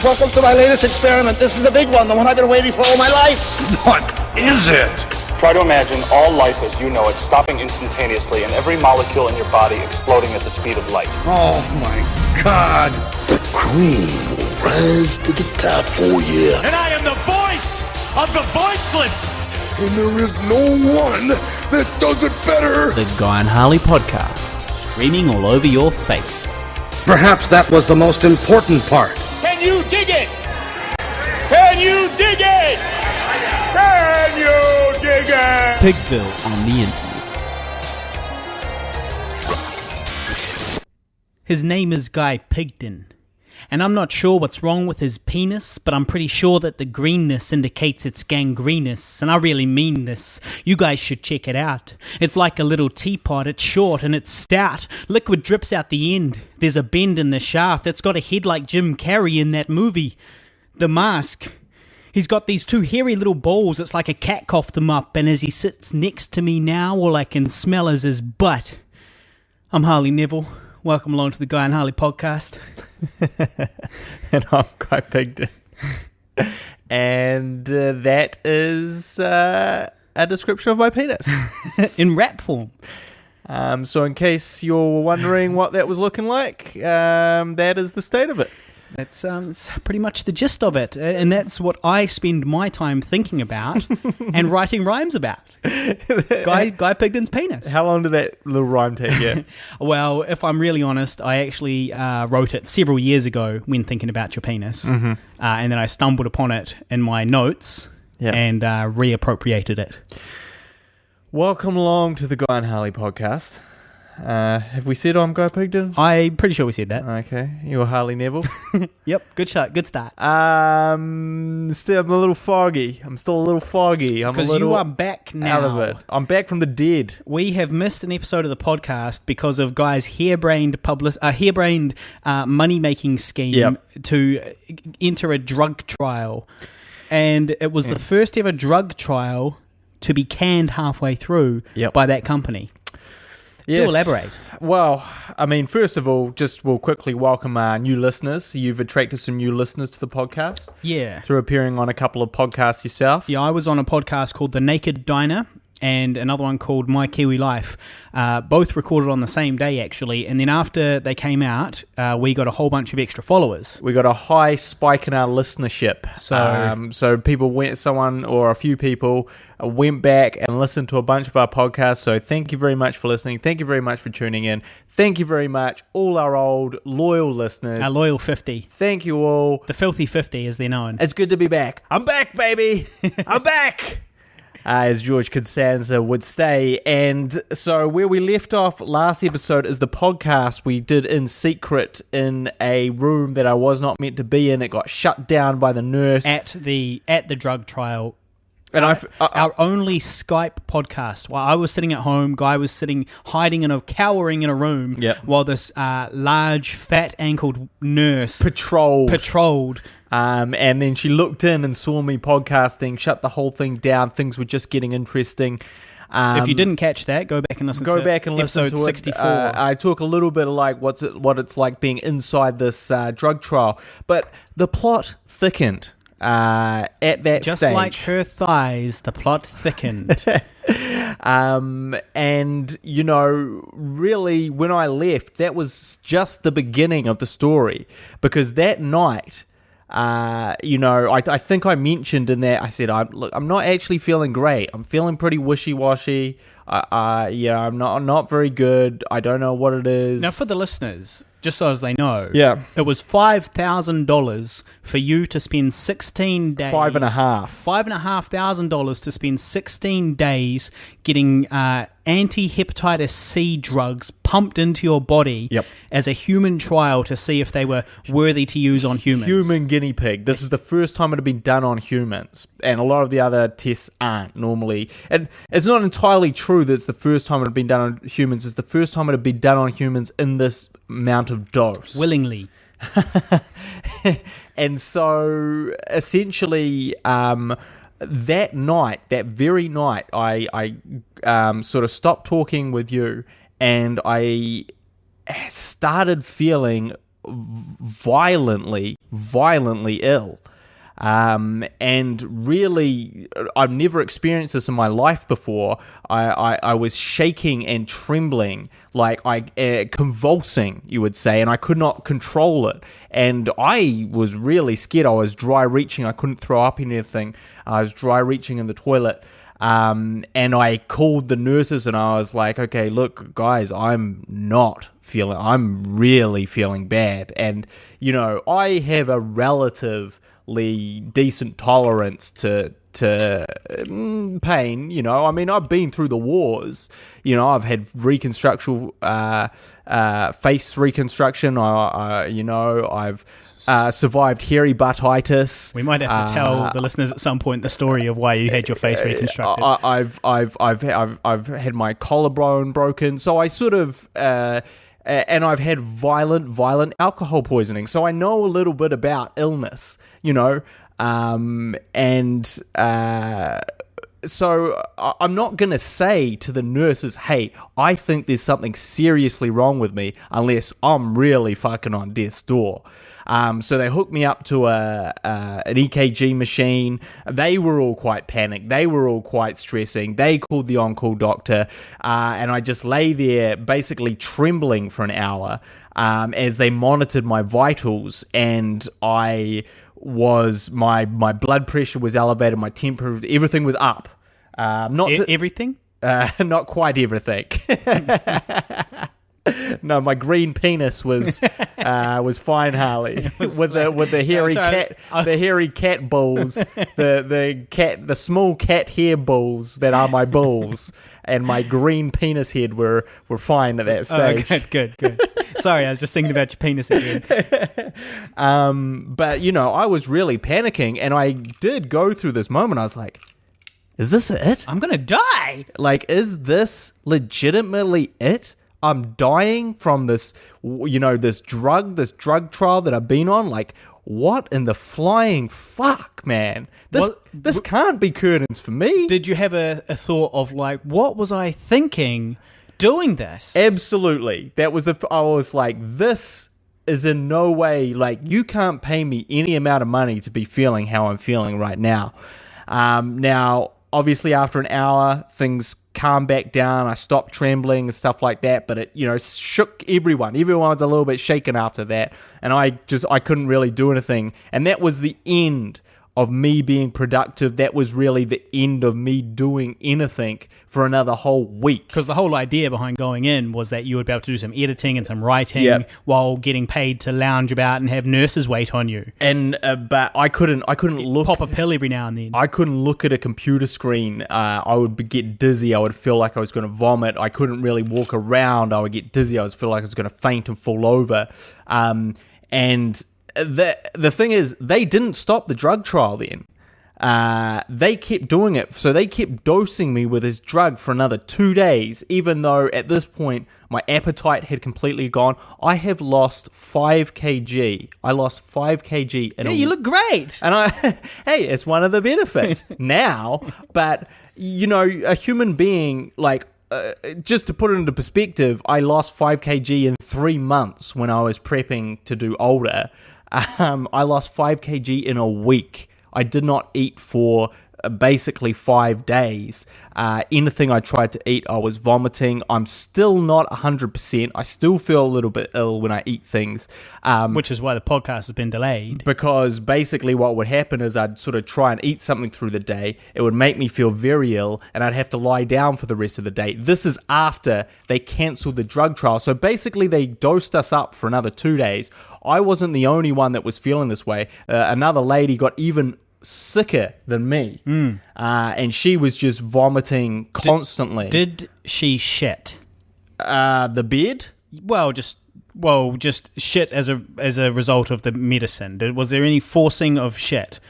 Welcome to my latest experiment. This is a big one, the one I've been waiting for all my life. What is it? Try to imagine all life as you know it stopping instantaneously and every molecule in your body exploding at the speed of light. Oh my God. The cream will rise to the top, oh yeah. And I am the voice of the voiceless. And there is no one that does it better. The Guy and Harley podcast, streaming all over your face. Perhaps that was the most important part. Can you dig it? Can you dig it? Can you dig it? Pigville on the internet. His name is Guy Pigden, and I'm not sure what's wrong with his penis, but I'm pretty sure that the greenness indicates it's gangrenous, and I really mean this. You guys should check it out. It's like a little teapot, it's short and it's stout. Liquid drips out the end. There's a bend in the shaft. It's got a head like Jim Carrey in that movie, The Mask. He's got these two hairy little balls. It's like a cat coughed them up, and as he sits next to me now, all I can smell is his butt. I'm Harley Neville. Welcome along to the Guy and Harley podcast. And I'm Guy Pigden. And that is a description of my penis. In rap form. So in case you're wondering what that was looking like, that is the state of it. That's it's pretty much the gist of it. And that's what I spend my time thinking about and writing rhymes about. Guy Pigden's penis. How long did that little rhyme take you? Well, if I'm really honest, I actually wrote it several years ago when thinking about your penis. Mm-hmm. And then I stumbled upon it in my notes and reappropriated it. Welcome along to the Guy and Harley podcast. Have we said I'm Guy Pigden? I'm pretty sure we said that. Okay. You're Harley Neville? Yep. Good shot. Good start. Still, I'm a little foggy. I'm still a little foggy. Because you are back now. Out of it. I'm back from the dead. We have missed an episode of the podcast because of Guy's harebrained money-making scheme to enter a drug trial. And it was the first ever drug trial to be canned halfway through by that company. Yes. Do elaborate. Well, I mean, first of all, we'll quickly welcome our new listeners. You've attracted some new listeners to the podcast. Yeah. Through appearing on a couple of podcasts yourself. Yeah, I was on a podcast called The Naked Diner and another one called My Kiwi Life. Both recorded on the same day, actually. And then after they came out, we got a whole bunch of extra followers. We got a high spike in our listenership. So a few people went back and listened to a bunch of our podcasts. So thank you very much for listening. Thank you very much for tuning in. Thank you very much, all our old loyal listeners. Our loyal 50. Thank you all. The filthy 50, as they're known. It's good to be back. I'm back, baby. I'm back. As George Costanza would say. And so where we left off last episode is the podcast we did in secret in a room that I was not meant to be in. It got shut down by the nurse. At the drug trial. And our only Skype podcast. While I was sitting at home, Guy was cowering in a room while this large, fat-ankled nurse patrolled. And then she looked in and saw me podcasting, shut the whole thing down. Things were just getting interesting. If you didn't catch that, go back and listen to episode 64. I talk a little bit of like what it's like being inside this drug trial. But the plot thickened at that just stage. Just like her thighs, the plot thickened. And, really, when I left, that was just the beginning of the story. Because that night... I think I mentioned in that, I said, I'm not actually feeling great. I'm feeling pretty wishy-washy. I'm not very good. I don't know what it is. Now, for the listeners, just so as they know, it was $5,000 for you to spend 16 days. $5,500 to spend 16 days getting anti-hepatitis C drugs pumped into your body as a human trial to see if they were worthy to use on humans. Human guinea pig. This is the first time it had been done on humans, and a lot of the other tests aren't normally. And it's not entirely true that it's the first time it had been done on humans. It's the first time it had been done on humans in this amount of dose. Willingly. And so, essentially, that very night, I sort of stopped talking with you, and I started feeling violently ill. And really, I've never experienced this in my life before. I was shaking and trembling, like convulsing, you would say, and I could not control it. And I was really scared. I was dry reaching. I couldn't throw up anything. I was dry reaching in the toilet. And I called the nurses and I was like, okay, look, guys, I'm really feeling bad. And, I have a relatively decent tolerance to pain. I mean, I've been through the wars. I've had face reconstruction. I've survived hairy buttitis. We might have to tell the listeners at some point the story of why you had your face reconstructed. I've had my collarbone broken. So I sort of and I've had violent alcohol poisoning. So I know a little bit about illness. So I'm not going to say to the nurses, hey, I think there's something seriously wrong with me, unless I'm really fucking on death's door. So they hooked me up to an EKG machine. They were all quite panicked. They were all quite stressing. They called the on-call doctor, and I just lay there basically trembling for an hour as they monitored my vitals, and my blood pressure was elevated, my temperature, everything was up. Everything? Not quite everything. No, my green penis was fine, Harley, with the hairy the hairy cat balls, the small cat hair balls that are my balls, and my green penis head were fine at that stage. Oh, good. Sorry, I was just thinking about your penis again. But I was really panicking, and I did go through this moment. I was like, is this it? I'm gonna die. Like, is this legitimately it? I'm dying from this, this drug trial that I've been on. Like, what in the flying fuck, man? This can't be curtains for me. Did you have a thought of like, what was I thinking doing this? Absolutely. I was like, this is in no way, like, you can't pay me any amount of money to be feeling how I'm feeling right now. Now, obviously, after an hour, things calmed back down. I stopped trembling and stuff like that, but it, shook everyone. Everyone was a little bit shaken after that, and I couldn't really do anything. And that was the end of me being productive. That was really the end of me doing anything for another whole week. Because the whole idea behind going in was that you would be able to do some editing and some writing while getting paid to lounge about and have nurses wait on you. And but I couldn't look. Pop a pill every now and then. I couldn't look at a computer screen. I would get dizzy. I would feel like I was going to vomit. I couldn't really walk around. I would get dizzy. I would feel like I was going to faint and fall over. And the thing is, they didn't stop the drug trial then. They kept doing it. So they kept dosing me with this drug for another 2 days, even though at this point my appetite had completely gone. I have lost 5 kg. I lost 5 kg. You look great. And hey, it's one of the benefits now. But, a human being, like, just to put it into perspective, I lost 5 kg in 3 months when I was prepping to do older. I lost 5 kg in a week. I did not eat for basically 5 days. Anything I tried to eat, I was vomiting. I'm still not 100%. I still feel a little bit ill when I eat things. Which is why the podcast has been delayed. Because basically what would happen is I'd sort of try and eat something through the day. It would make me feel very ill, and I'd have to lie down for the rest of the day. This is after they cancelled the drug trial. So basically they dosed us up for another 2 days. I wasn't the only one that was feeling this way. Another lady got even sicker than me, and she was just vomiting constantly. Did she shit? The bed? Well, just shit as a result of the medicine. Was there any forcing of shit?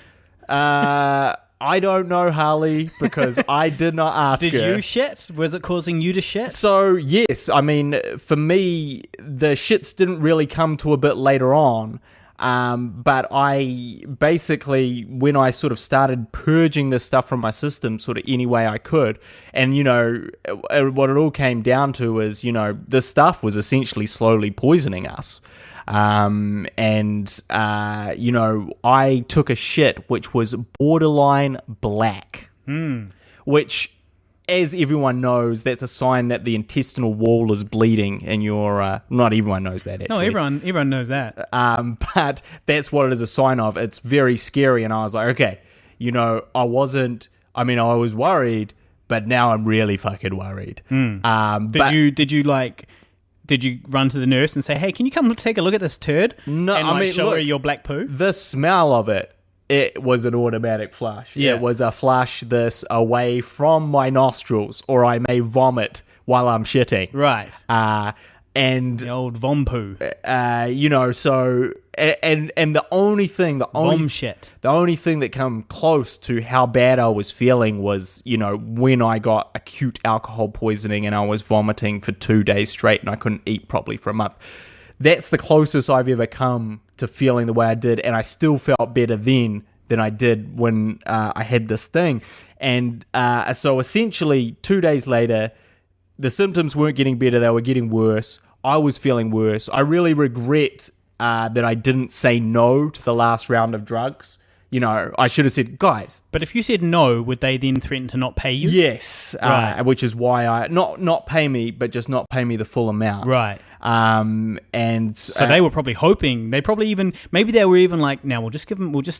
I don't know, Harley, because I did not ask her. Did you shit? Was it causing you to shit? So, yes. I mean, for me, the shits didn't really come to a bit later on. But I basically, when I sort of started purging this stuff from my system sort of any way I could, and, what it all came down to is, this stuff was essentially slowly poisoning us. I took a shit which was borderline black, which, as everyone knows, that's a sign that the intestinal wall is bleeding in your... not everyone knows that, actually. No, everyone knows that. But that's what it is a sign of. It's very scary, and I was like, okay, I was worried, but now I'm really fucking worried. Did you run to the nurse and say, hey, can you come take a look at this turd? No, and show her your black poo? The smell of it was an automatic flush. Yeah. It was a flush this away from my nostrils, or I may vomit while I'm shitting. Right. And the old vom poo. So and the only thing that come close to how bad I was feeling was, when I got acute alcohol poisoning and I was vomiting for 2 days straight and I couldn't eat properly for a month. That's the closest I've ever come to feeling the way I did, and I still felt better then than I did when I had this thing. And so essentially 2 days later, the symptoms weren't getting better, they were getting worse. I was feeling worse. I really regret that I didn't say no to the last round of drugs. I should have said, guys. But if you said no, would they then threaten to not pay you? Yes, right. Which is why I not pay me, but just not pay me the full amount. Right. And so they were probably hoping. Maybe they were even like, now we'll just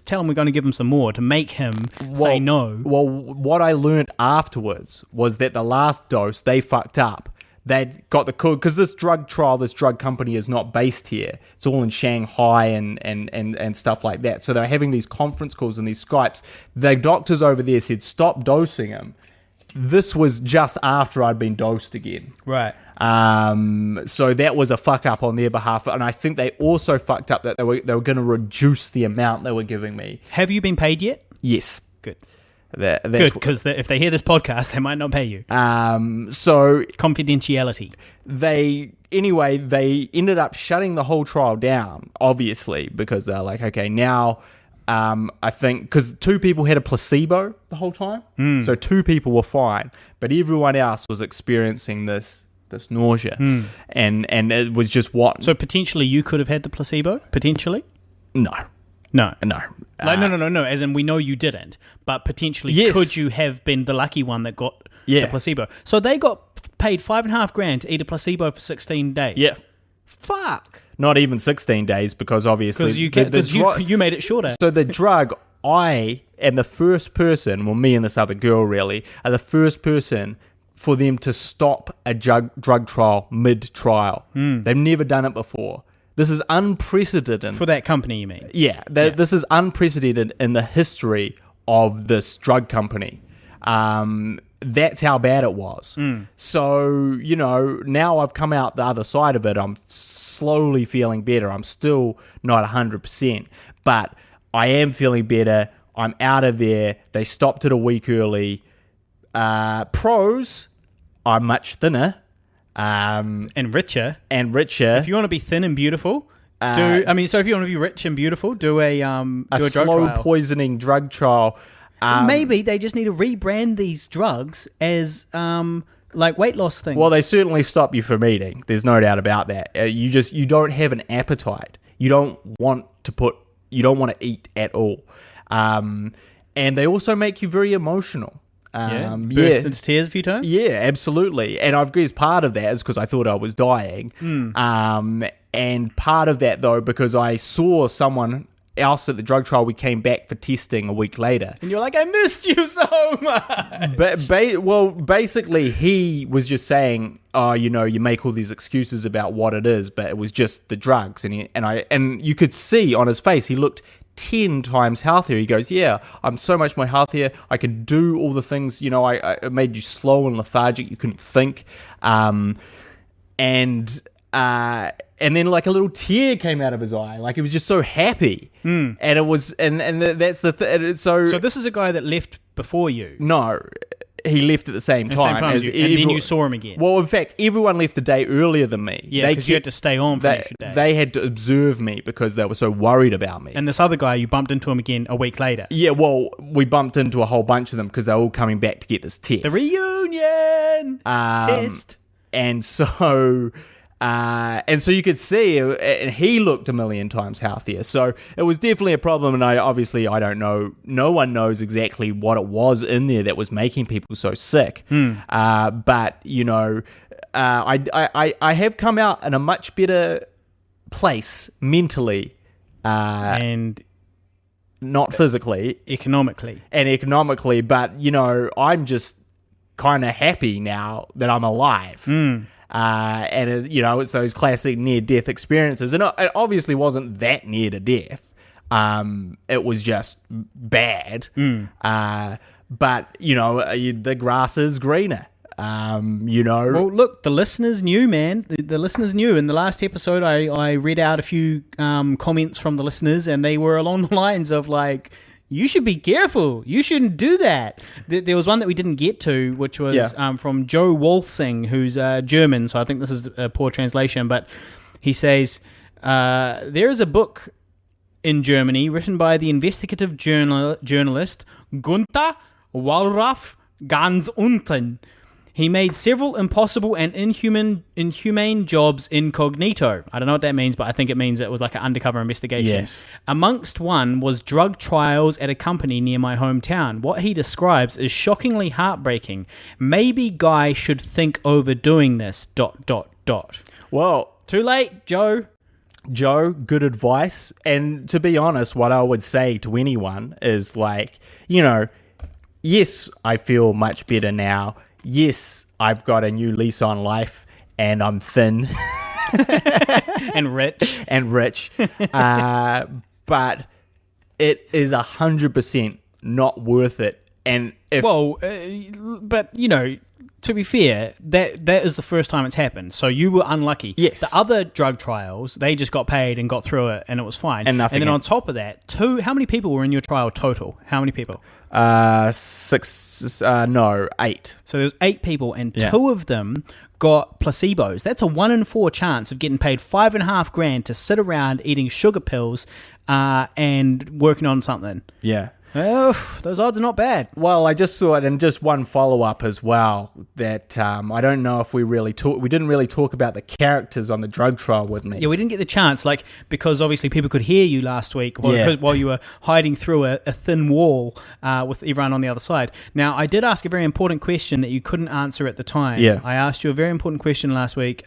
tell him we're going to give him some more to make him say no. Well, what I learned afterwards was that the last dose they fucked up. They'd got the code because this drug company is not based here. It's all in Shanghai and stuff like that. So they're having these conference calls and these Skypes. The doctors over there said, stop dosing him. This was just after I'd been dosed again. Right. So that was a fuck up on their behalf. And I think they also fucked up that they were going to reduce the amount they were giving me. Have you been paid yet? Yes. Good. That's good, because if they hear this podcast, they might not pay you. So confidentiality. They ended up shutting the whole trial down, obviously, because they're like, okay, now I think because 2 people had a placebo the whole time, so 2 people were fine, but everyone else was experiencing this nausea, and it was just what. So potentially you could have had the placebo. Potentially, no. No. No. As in, we know you didn't, but potentially, yes. Could you have been the lucky one that got the placebo? So they got paid $5,500 to eat a placebo for 16 days. Yeah. Fuck. Not even 16 days, because obviously because you made it shorter. So the drug, I am the first person, well, me and this other girl really, are the first person for them to stop a drug trial mid-trial. They've never done it before. This is unprecedented. For that company, you mean? Yeah, this is unprecedented in the history of this drug company. That's how bad it was. So, now I've come out the other side of it. I'm slowly feeling better. I'm still not 100%, but I am feeling better. I'm out of there. They stopped it a week early. Pros, I'm much thinner. And richer. If you want to be thin and beautiful, if you want to be rich and beautiful, do a drug slow trial. Poisoning drug trial. Maybe they just need to rebrand these drugs as like weight loss things. Well, they certainly stop you from eating. There's no doubt about that. You don't have an appetite. You don't want to eat at all. And they also make you very emotional. Burst into tears a few times? Yeah, absolutely. And I've guessed part of that is because I thought I was dying. And part of that, though, because I saw someone else at the drug trial, we came back for testing a week later. And you're like, I missed you so much. But basically, he was just saying, oh, you make all these excuses about what it is, but it was just the drugs. And you could see on his face, he looked 10 times healthier. He goes, yeah, I'm so much more healthier. I can do all the things, it made you slow and lethargic. You couldn't think. And then like a little tear came out of his eye. Like he was just so happy. And it was, and that's the thing. So this is a guy that left before you. No, he left at the same time. As you, and then you saw him again. Well, in fact, everyone left a day earlier than me. Yeah, because you had to stay on for an extra day. They had to observe me because they were so worried about me. And this other guy, you bumped into him again a week later. Yeah, well, we bumped into a whole bunch of them because they were all coming back to get this test. The reunion test. And so And so you could see, and he looked a million times healthier. So it was definitely a problem, and I don't know. No one knows exactly what it was in there that was making people so sick. But I have come out in a much better place mentally, And not physically, economically. but I'm just kind of happy now that I'm alive. And it's those classic near-death experiences, and it obviously wasn't that near to death. It was just bad. But the grass is greener. Well, look, the listeners knew, man. The listeners knew. In the last episode, I read out a few comments from the listeners, and they were along the lines of like, you should be careful. You shouldn't do that. There was one that we didn't get to, which was from Joe Wolsing, who's German, so I think this is a poor translation, but he says, there is a book in Germany written by the investigative journalist Gunther Wallraff ganz unten. He made several impossible and inhumane jobs incognito. I don't know what that means, but I think it means it was like an undercover investigation. Yes. Amongst one was drug trials at a company near my hometown. What he describes is shockingly heartbreaking. Maybe Guy should think over doing this, ... Well, Too late, Joe. Joe, good advice. And to be honest, what I would say to anyone is like, yes, I feel much better now. Yes, I've got a new lease on life, and I'm thin. And rich. But it is 100% not worth it. And but to be fair, that is the first time it's happened. So you were unlucky. Yes. The other drug trials, they just got paid and got through it, and it was fine. And nothing. And then on top of that, how many people were in your trial total? How many people? 8. So there was 8 people, and 2 of them got placebos. That's a 1 in 4 chance of getting paid $5,500 to sit around eating sugar pills and working on something. Yeah. Oh, those odds are not bad. Well, I just saw it, and just one follow-up as well, that I don't know if we didn't really talk about the characters on the drug trial with me. Yeah, we didn't get the chance, because obviously people could hear you last week while you were hiding through a thin wall with everyone on the other side. Now, I did ask a very important question that you couldn't answer at the time. Yeah. I asked you a very important question last week.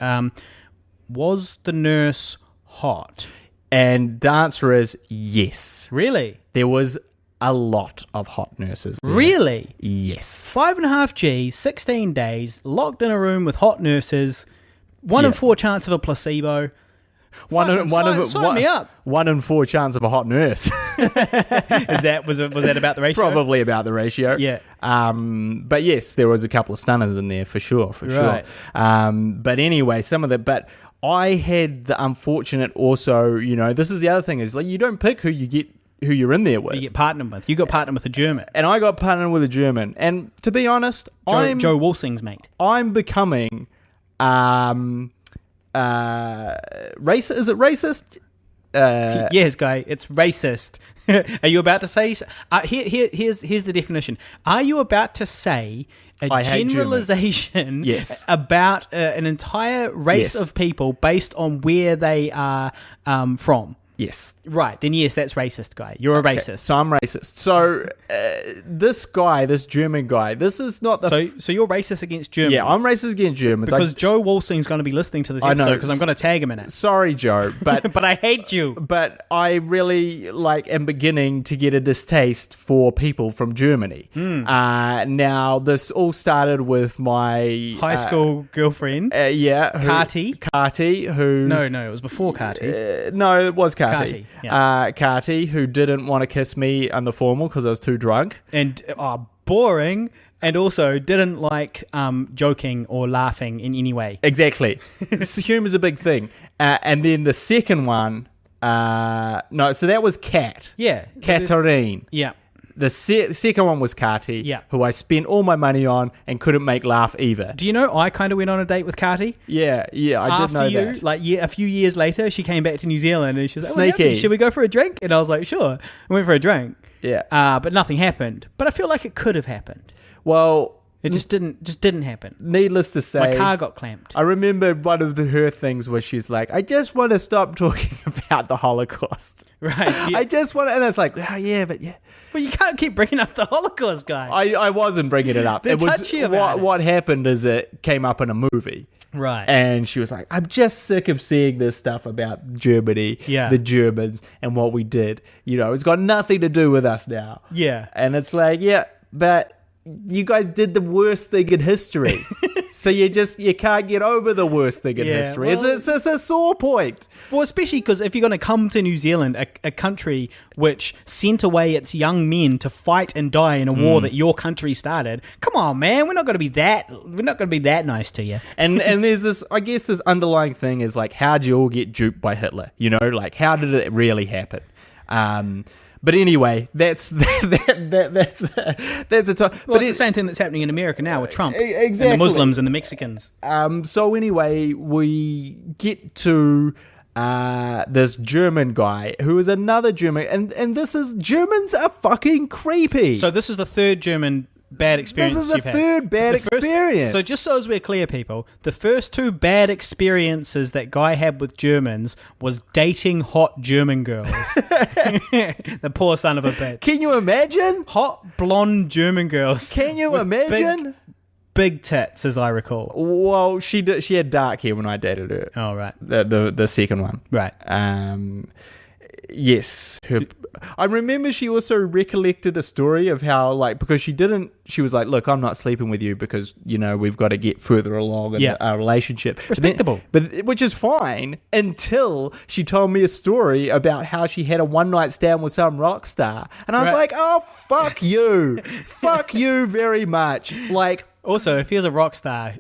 Was the nurse hot? And the answer is yes. Really? There was a lot of hot nurses there. Really? Yes. 5.5 G, 16 days, locked in a room with hot nurses, 1 in 4 chance of a placebo. Sign me up. 1 in 4 chance of a hot nurse. Was that about the ratio? Probably about the ratio. Yeah. But yes, there was a couple of stunners in there for sure. Right. But anyway, but I had the unfortunate also, this is the other thing is you don't pick who you're in there with. You get partnered with. You got partnered with a German. And I got partnered with a German. And to be honest, Joe Wolsing's mate. I'm becoming racist. Is it racist? Yes, Guy, it's racist. Are you about to say... here's the definition. Are you about to say a generalization about an entire race of people based on where they are from? Yes. Right, then yes, that's racist, Guy. You're a racist. So I'm racist. So this German guy, this is not the... So you're racist against Germans? Yeah, I'm racist against Germans. Because Joe Wolsing's going to be listening to this episode because I'm going to tag him in it. Sorry, Joe, but... But I hate you. But I really, am beginning to get a distaste for people from Germany. Now, this all started with my... high school girlfriend? Kati, who... No, it was before Kati. No, it was Kati. Kati, who didn't want to kiss me on the formal because I was too drunk. And boring. And also didn't like joking or laughing in any way. Exactly. Humor's a big thing. And then the second one, so that was Kat. Yeah. Katharine. Yeah. The second one was Kati, who I spent all my money on and couldn't make laugh either. Do you know I kind of went on a date with Kati? Yeah, I did know that. A few years later, she came back to New Zealand and she was like, sneaky. Should we go for a drink? And I was like, sure. We went for a drink. Yeah. But nothing happened. But I feel like it could have happened. Well, It just didn't happen. Needless to say, My car got clamped. I remember one of her things was she's like, I just want to stop talking about the Holocaust. Right. Yeah. I just want to, and it's like, oh, yeah, but yeah. Well, you can't keep bringing up the Holocaust, guy. I wasn't bringing it up. They're It was touchy about it. what happened is it came up in a movie. Right. And she was like, I'm just sick of seeing this stuff about Germany, the Germans, and what we did. You know, it's got nothing to do with us now. Yeah. And it's like, yeah, but you guys did the worst thing in history. So you can't get over the worst thing in history. Well, It's a sore point. Well, especially because if you're going to come to New Zealand, a country which sent away its young men to fight and die in a war that your country started, come on, man, we're not going to be that nice to you. And there's this, I guess, this underlying thing is like, how did you all get duped by Hitler? You know, like, how did it really happen? But anyway, that's a time. Well, it's the same thing that's happening in America now with Trump, exactly, and the Muslims and the Mexicans. So anyway, we get to this German guy who is another German, and this is, Germans are fucking creepy. So this is the third German bad experience. This is the third bad experience. So just so as we're clear, people, the first two bad experiences that Guy had with Germans was dating hot German girls. The poor son of a bitch. Can you imagine? Hot blonde German girls. Can you imagine? Big tits, as I recall. Well, she had dark hair when I dated her. Oh, right. The second one. Right. Yes. I remember she also recollected a story of how, like, because she was like, look, I'm not sleeping with you because, you know, we've got to get further along in our relationship. Respectable. Which is fine until she told me a story about how she had a one-night stand with some rock star. And I was like, oh, fuck you. Fuck you very much. Like, also, if he was a rock star,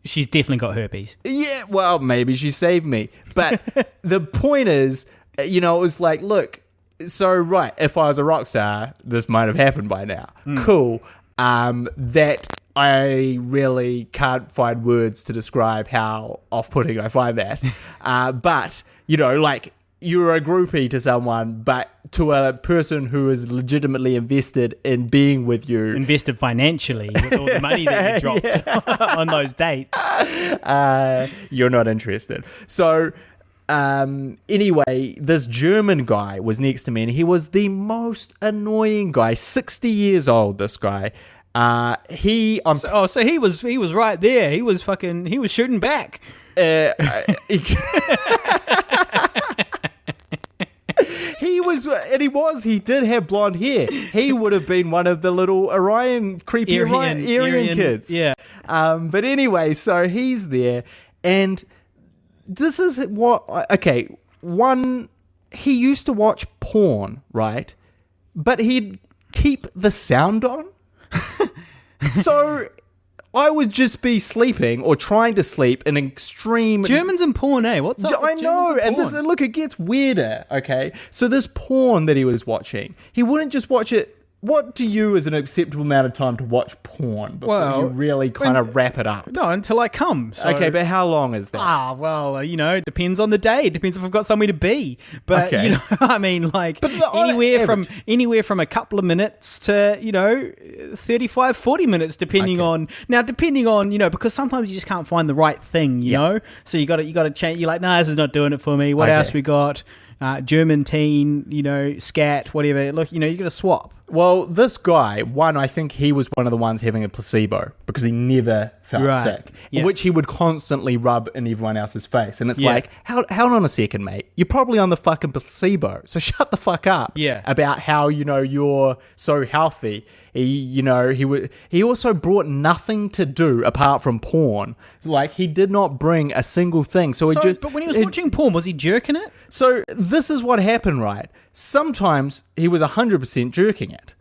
she's definitely got herpes. Yeah, well, maybe she saved me. But the point is, you know, it was like, look, so right, if I was a rock star, this might have happened by now. Cool. That I really can't find words to describe how off-putting I find that. But, you know, like, you're a groupie to someone, but to a person who is legitimately invested in being with you. Invested financially with all the money that you dropped on those dates. You're not interested. So, anyway, this German guy was next to me, and he was the most annoying guy. 60 years old, this guy. So he was right there. He was shooting back. He did have blonde hair. He would have been one of the little Aryan kids. Yeah. But anyway, so he's there, and this is what, okay, he used to watch porn, right? But he'd keep the sound on. So I would just be sleeping or trying to sleep in extreme... Germans and porn, eh? What's up I know, and look, it gets weirder, okay? So this porn that he was watching, he wouldn't just watch it... What to you is an acceptable amount of time to watch porn before you really kind of wrap it up? No, until I come. So. Okay, but how long is that? Well, you know, it depends on the day. It depends if I've got somewhere to be. But, you know, I mean, like, anywhere from a couple of minutes to, you know, 35, 40 minutes, depending on, you know, because sometimes you just can't find the right thing, you know? So you got to change. You're like, this is not doing it for me. What else we got? German teen, you know, scat, whatever. Look, you know, you got to swap. Well, this guy, I think he was one of the ones having a placebo because he never felt sick, which he would constantly rub in everyone else's face. And it's like, hold on a second, mate. You're probably on the fucking placebo. So shut the fuck up about how, you know, you're so healthy. He also brought nothing to do apart from porn. Like, he did not bring a single thing. But when he was watching porn, was he jerking it? So this is what happened, right? Sometimes he was 100% jerking it.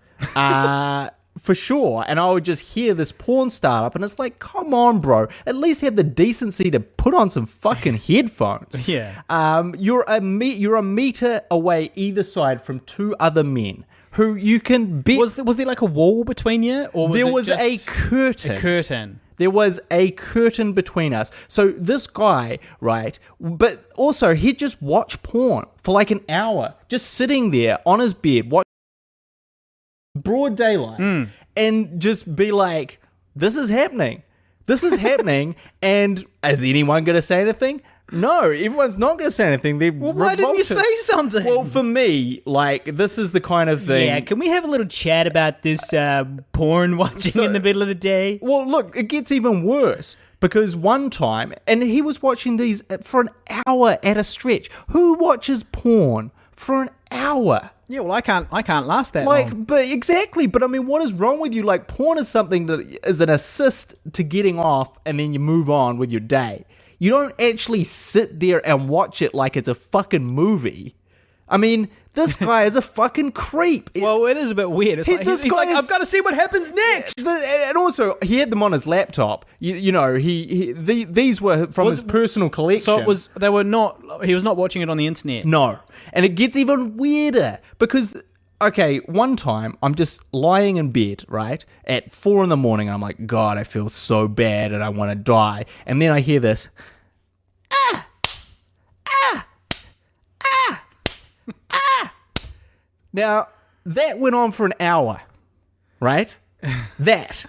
For sure. And I would just hear this porn start up, and it's like, come on, bro. At least have the decency to put on some fucking headphones. You're a meter away either side from two other men who you can bet... Was there like a wall between you? Or was there it was just a curtain. A curtain. There was a curtain between us. So this guy, right, but also he'd just watch porn for like an hour, just sitting there on his bed, watch broad daylight, and just be like, this is happening. This is happening, and is anyone going to say anything? No, everyone's not going to say anything. They're why didn't you say something? Well, for me, like, this is the kind of thing... Yeah, can we have a little chat about this porn watching in the middle of the day? Well, look, it gets even worse. Because one time, and he was watching these for an hour at a stretch. Who watches porn for an hour? Yeah, well, I can't last that long. But I mean, what is wrong with you? Like, porn is something that is an assist to getting off, and then you move on with your day. You don't actually sit there and watch it like it's a fucking movie. I mean, this guy is a fucking creep. Well, it is a bit weird. It's he's like, I've got to see what happens next. And also, he had them on his laptop. These were from his personal collection. So he was not watching it on the internet. No. And it gets even weirder because, okay, one time I'm just lying in bed, right, at 4 a.m. and I'm like, God, I feel so bad and I want to die. And then I hear this, Now, that went on for an hour, right? This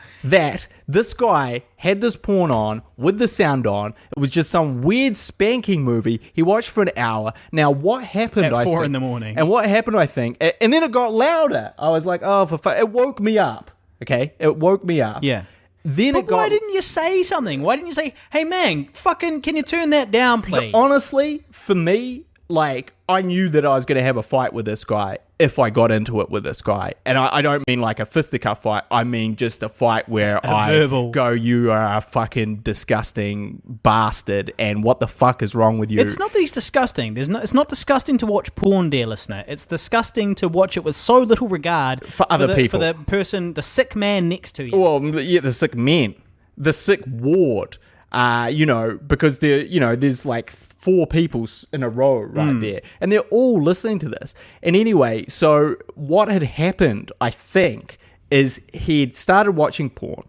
guy had this porn on with the sound on. It was just some weird spanking movie. He watched for an hour. Now, what happened, At 4 a.m. And what happened, I think, and then it got louder. I was like, oh, it woke me up, okay? It woke me up. Yeah. Then why didn't you say something? Why didn't you say, hey, man, fucking, can you turn that down, please? Honestly, for me, like, I knew that I was going to have a fight with this guy if I got into it with this guy. And I don't mean like a fisticuff fight. I mean just a fight where verbal. Go, you are a fucking disgusting bastard, and what the fuck is wrong with you? It's not that he's disgusting. It's not disgusting to watch porn, dear listener. It's disgusting to watch it with so little regard for other people. For the person, the sick man next to you. Well, yeah, the sick men. The sick ward. Because there's like 4 people in a row right there, and they're all listening to this. And anyway, so what had happened, I think, is he'd started watching porn.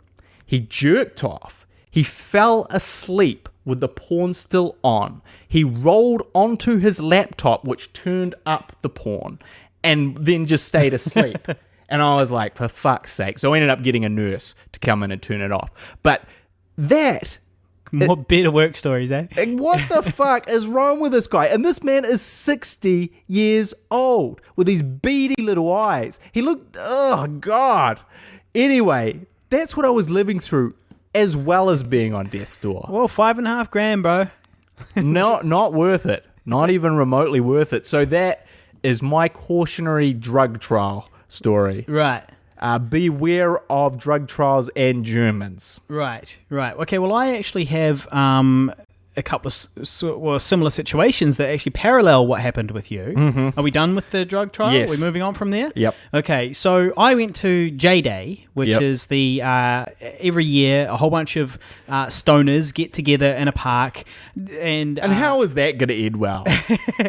He jerked off. He fell asleep with the porn still on. He rolled onto his laptop, which turned up the porn, and then just stayed asleep. And I was like, for fuck's sake. So I ended up getting a nurse to come in and turn it off. But that... More better work stories, eh? What the fuck is wrong with this guy? And this man is 60 years old with these beady little eyes. He looked, oh God. Anyway, that's what I was living through, as well as being on death's door. Well, $5,500, bro. Not worth it. Not even remotely worth it. So that is my cautionary drug trial story. Right. Beware of drug trials and Germans. Right. Okay, well, I actually have a couple of similar situations that actually parallel what happened with you. Mm-hmm. Are we done with the drug trial? Yes. Are we moving on from there? Yep. Okay, so I went to J-Day, which is the every year a whole bunch of stoners get together in a park. And how is that going to end well?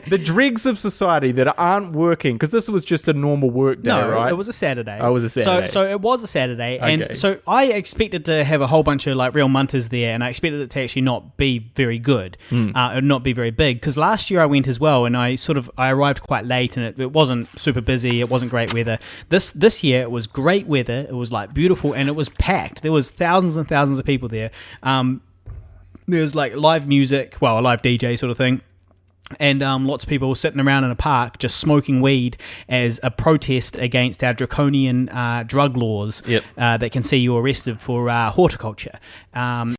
The dregs of society that aren't working, because this was just a normal work day, right? It was a Saturday. Oh, it was a Saturday. So it was a Saturday. Okay. And so I expected to have a whole bunch of like real munters there, and I expected it to actually not be very good, and not be very big, because last year I went as well, and I arrived quite late, and it wasn't super busy, it wasn't great weather. This year it was great weather, it was like beautiful, and it was packed. There was thousands and thousands of people there. There was like live music, well, a live DJ sort of thing. And lots of people sitting around in a park just smoking weed as a protest against our draconian drug laws that can see you arrested for horticulture. And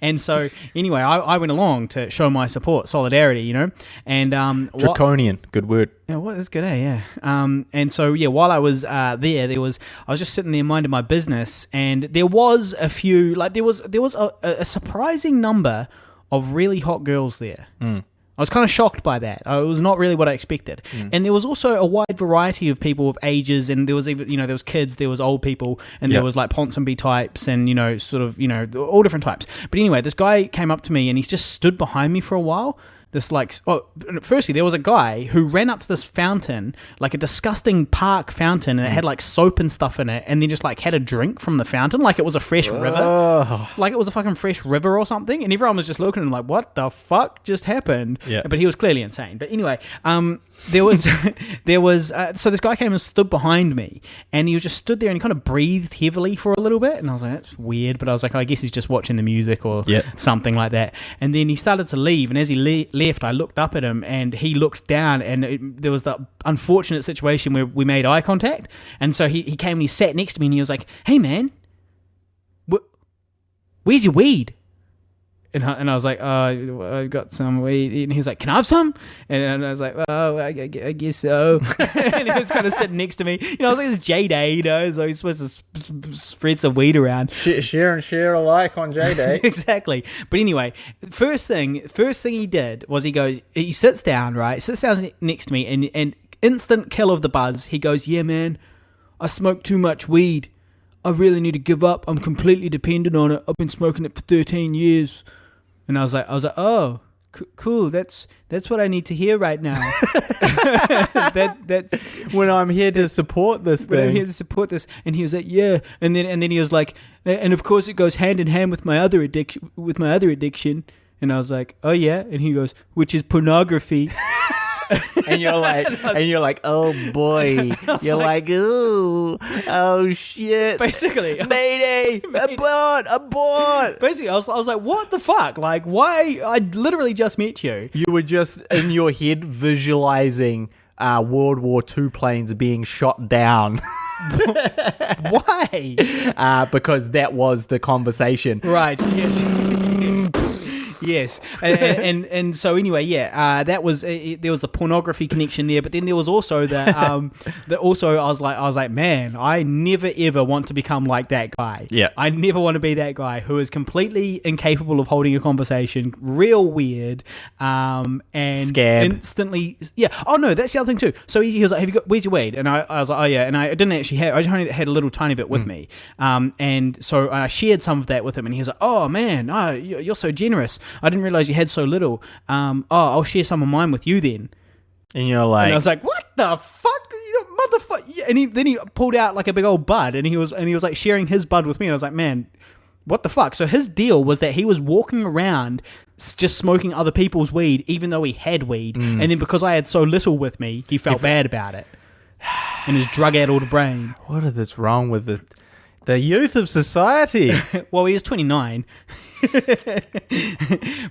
and so anyway, I went along to show my support, solidarity, you know. And draconian, good word. Yeah, well, that's good, yeah. And so while I was there, I was just sitting there minding my business, and there was a few, like there was a surprising number of really hot girls there. I was kind of shocked by that. It was not really what I expected. And there was also a wide variety of people of ages, and there was even, there was kids, there was old people, and there was like Ponsonby types, and all different types. But anyway, this guy came up to me, and he's just stood behind me for a while. Firstly, there was a guy who ran up to this fountain, like a disgusting park fountain, and it had like soap and stuff in it, and then just like had a drink from the fountain, like it was a fresh river, like it was a fucking fresh river or something, and everyone was just looking at him like, what the fuck just happened? Yeah. But he was clearly insane. But anyway, there was so this guy came and stood behind me, and he was just stood there and he kind of breathed heavily for a little bit, and I was like, that's weird, but I was like, I guess he's just watching the music or something like that. And then he started to leave, and as he left, I looked up at him, and he looked down, and there was the unfortunate situation where we made eye contact, and so he came and he sat next to me, and he was like, hey man, where's your weed? And I was like, oh, I got some weed. And he was like, can I have some? And I was like, oh, I guess so. And he was kind of sitting next to me. You know, I was like, it's J-Day, you know, so he's supposed to spread some weed around. Share and share alike on J-Day. Exactly. But anyway, first thing he did was he sits down next to me, and instant kill of the buzz. He goes, yeah, man, I smoke too much weed. I really need to give up. I'm completely dependent on it. I've been smoking it for 13 years. And I was like, oh, cool. That's what I need to hear right now. That's when I'm here to support this thing. When I'm here to support this. And he was like, yeah. And then he was like, and of course it goes hand in hand with my other addiction. And I was like, oh yeah. And he goes, which is pornography. And you're like, oh boy. You're like, ooh, oh shit. Basically. Mayday, abort. Basically, I was like, what the fuck? Like, why? I literally just met you. You were just in your head visualizing World War II planes being shot down. Why? Because that was the conversation. Right, yes. Yes, and so anyway, that was there was the pornography connection there, but then there was also I was like, man, I never ever want to become like that guy. Yeah, I never want to be that guy who is completely incapable of holding a conversation, real weird, and Scab. Instantly, yeah. Oh no, that's the other thing too. So he was like, where's your weed? And I was like, oh yeah, and I didn't actually have, I just had a little tiny bit with me, and so I shared some of that with him, and he was like, oh man, you're so generous. I didn't realize you had so little. I'll share some of mine with you then. And you're like, and I was like, what the fuck, motherfucker? Yeah. And then he pulled out like a big old bud, and he was like sharing his bud with me. And I was like, man, what the fuck? So his deal was that he was walking around just smoking other people's weed, even though he had weed. And then because I had so little with me, he felt bad about it. And his drug-addled brain. What is wrong with the youth of society? Well, he was 29.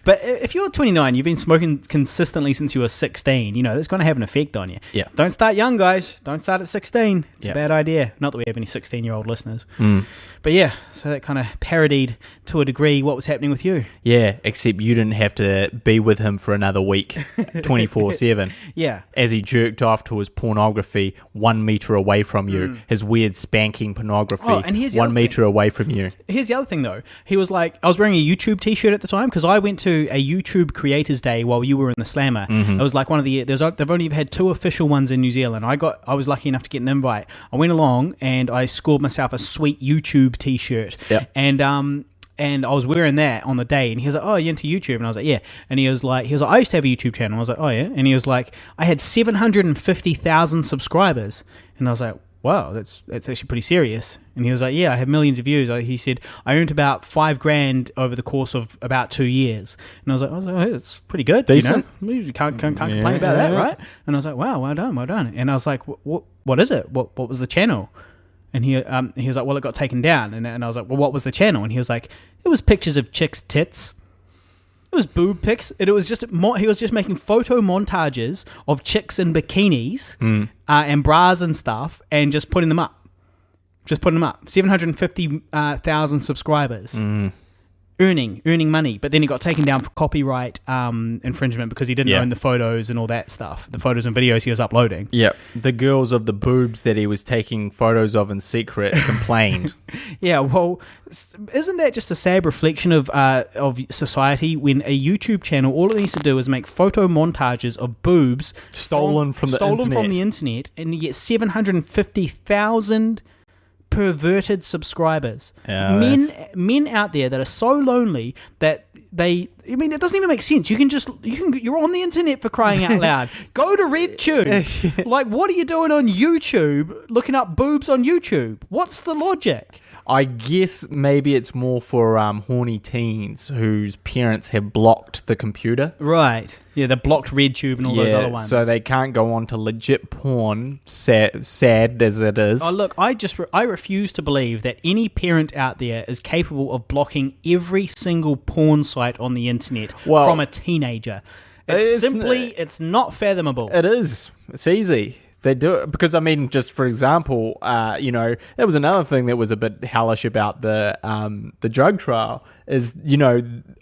But if you're 29, you've been smoking consistently since you were 16, you know, that's going to have an effect on you. Yeah. Don't start young, guys. Don't start at 16. It's a bad idea. Not that we have any 16-year-old listeners. But yeah, so that kind of parodied to a degree what was happening with you. Yeah, except you didn't have to be with him for another week, 24/7. Yeah. As he jerked off to his pornography 1 meter away from you, his weird spanking pornography and here's the 1 other meter away from you. Here's the other thing, though. He was like, I was wearing a YouTube t-shirt at the time because I went to a YouTube Creators Day while you were in the Slammer. It was like one of the, they've only had 2 official ones in New Zealand. I was lucky enough to get an invite. I went along and I scored myself a sweet YouTube t-shirt. Yep. And I was wearing that on the day, and he was like, oh, you into YouTube? And I was like, yeah. And he was like, I used to have a YouTube channel. I was like, oh yeah. And he was like, I had 750,000 subscribers. And I was like, wow, that's actually pretty serious. And he was like, yeah, I have millions of views. He said, I earned about $5,000 over the course of about 2 years. And I was like, hey, that's pretty good. Decent. You know? You can't complain about that, right? And I was like, wow, well done. And I was like, what is it? What was the channel? And he was like, well, it got taken down. And I was like, well, what was the channel? And he was like, it was pictures of chicks' tits. It was boob pics. He was just making photo montages of chicks in bikinis and bras and stuff, and just putting them up. 750,000 subscribers. Earning money, but then he got taken down for copyright infringement because he didn't own the photos and all that stuff, the photos and videos he was uploading. Yeah, the girls of the boobs that he was taking photos of in secret complained. Yeah, well, isn't that just a sad reflection of society when a YouTube channel, all it needs to do is make photo montages of boobs stolen from the internet, and you get 750,000 perverted subscribers. Yeah, Men out there that are so lonely that it doesn't even make sense. You're on the internet, for crying out loud. Go to RedTube. Like, what are you doing on YouTube, looking up boobs on YouTube? What's the logic? I guess maybe it's more for horny teens whose parents have blocked the computer. Right. Yeah, they blocked RedTube and all those other ones. So they can't go on to legit porn, sad as it is. Oh, look, I refuse to believe that any parent out there is capable of blocking every single porn site on the internet from a teenager. It's not fathomable. It is. It's easy. They do it because, I mean, just for example, there was another thing that was a bit hellish about the drug trial is,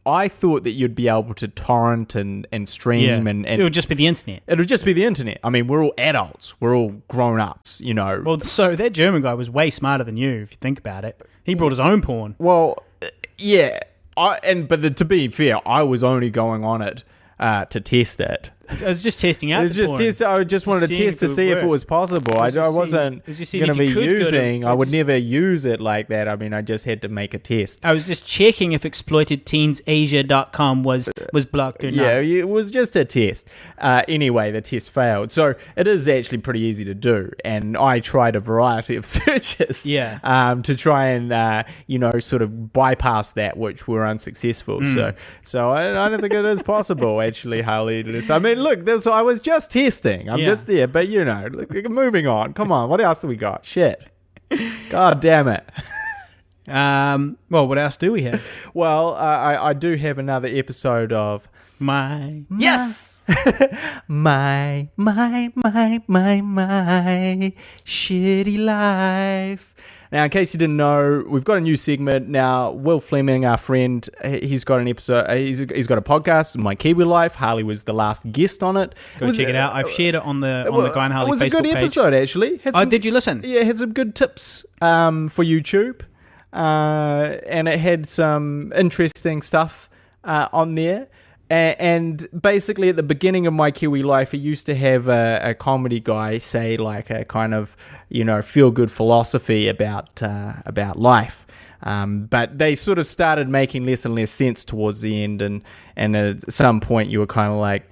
I thought that you'd be able to torrent and stream and it would just be the internet. It would just be the internet. I mean, we're all adults. We're all grown ups, Well, so that German guy was way smarter than you, if you think about it. He brought his own porn. Well, yeah. To be fair, I was only going on it to test it. I was just testing out. I just wanted to test to see if it was possible. I wasn't going to be using. I would never use it like that. I mean, I just had to make a test. I was just checking if exploitedteensasia.com was blocked or not. Yeah, it was just a test. Anyway, the test failed. So it is actually pretty easy to do. And I tried a variety of searches to try and, sort of bypass that, which were unsuccessful. So I don't think it is possible, actually, Harley. I mean, look, I was just testing. I'm just there. But, moving on. Come on. What else do we got? Shit. God damn it. Well, what else do we have? Well, I do have another episode of Yes! my shitty life. Now, in case you didn't know, we've got a new segment now. Will Fleming, our friend, he's got an episode. He's got a podcast, My Kiwi Life. Harley was the last guest on it. Go check it out. I've shared it on the Guy and Harley Facebook page. It was a good episode, actually. Did you listen? Yeah, it had some good tips for YouTube, and it had some interesting stuff on there. And basically, at the beginning of My Kiwi Life, he used to have a comedy guy say like a kind of feel good philosophy about life. But they sort of started making less and less sense towards the end, and at some point you were kind of like,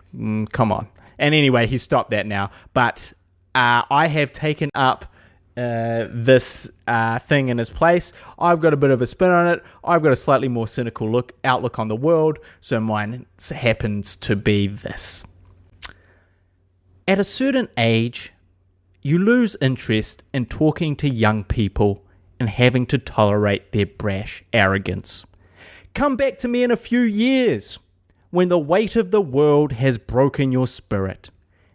come on. And anyway, he stopped that now. But I have taken up this thing in his place. I've got a bit of a spin on it. I've got a slightly more cynical outlook on the world. So mine happens to be this. At a certain age, you lose interest in talking to young people and having to tolerate their brash arrogance. Come back to me in a few years when the weight of the world has broken your spirit.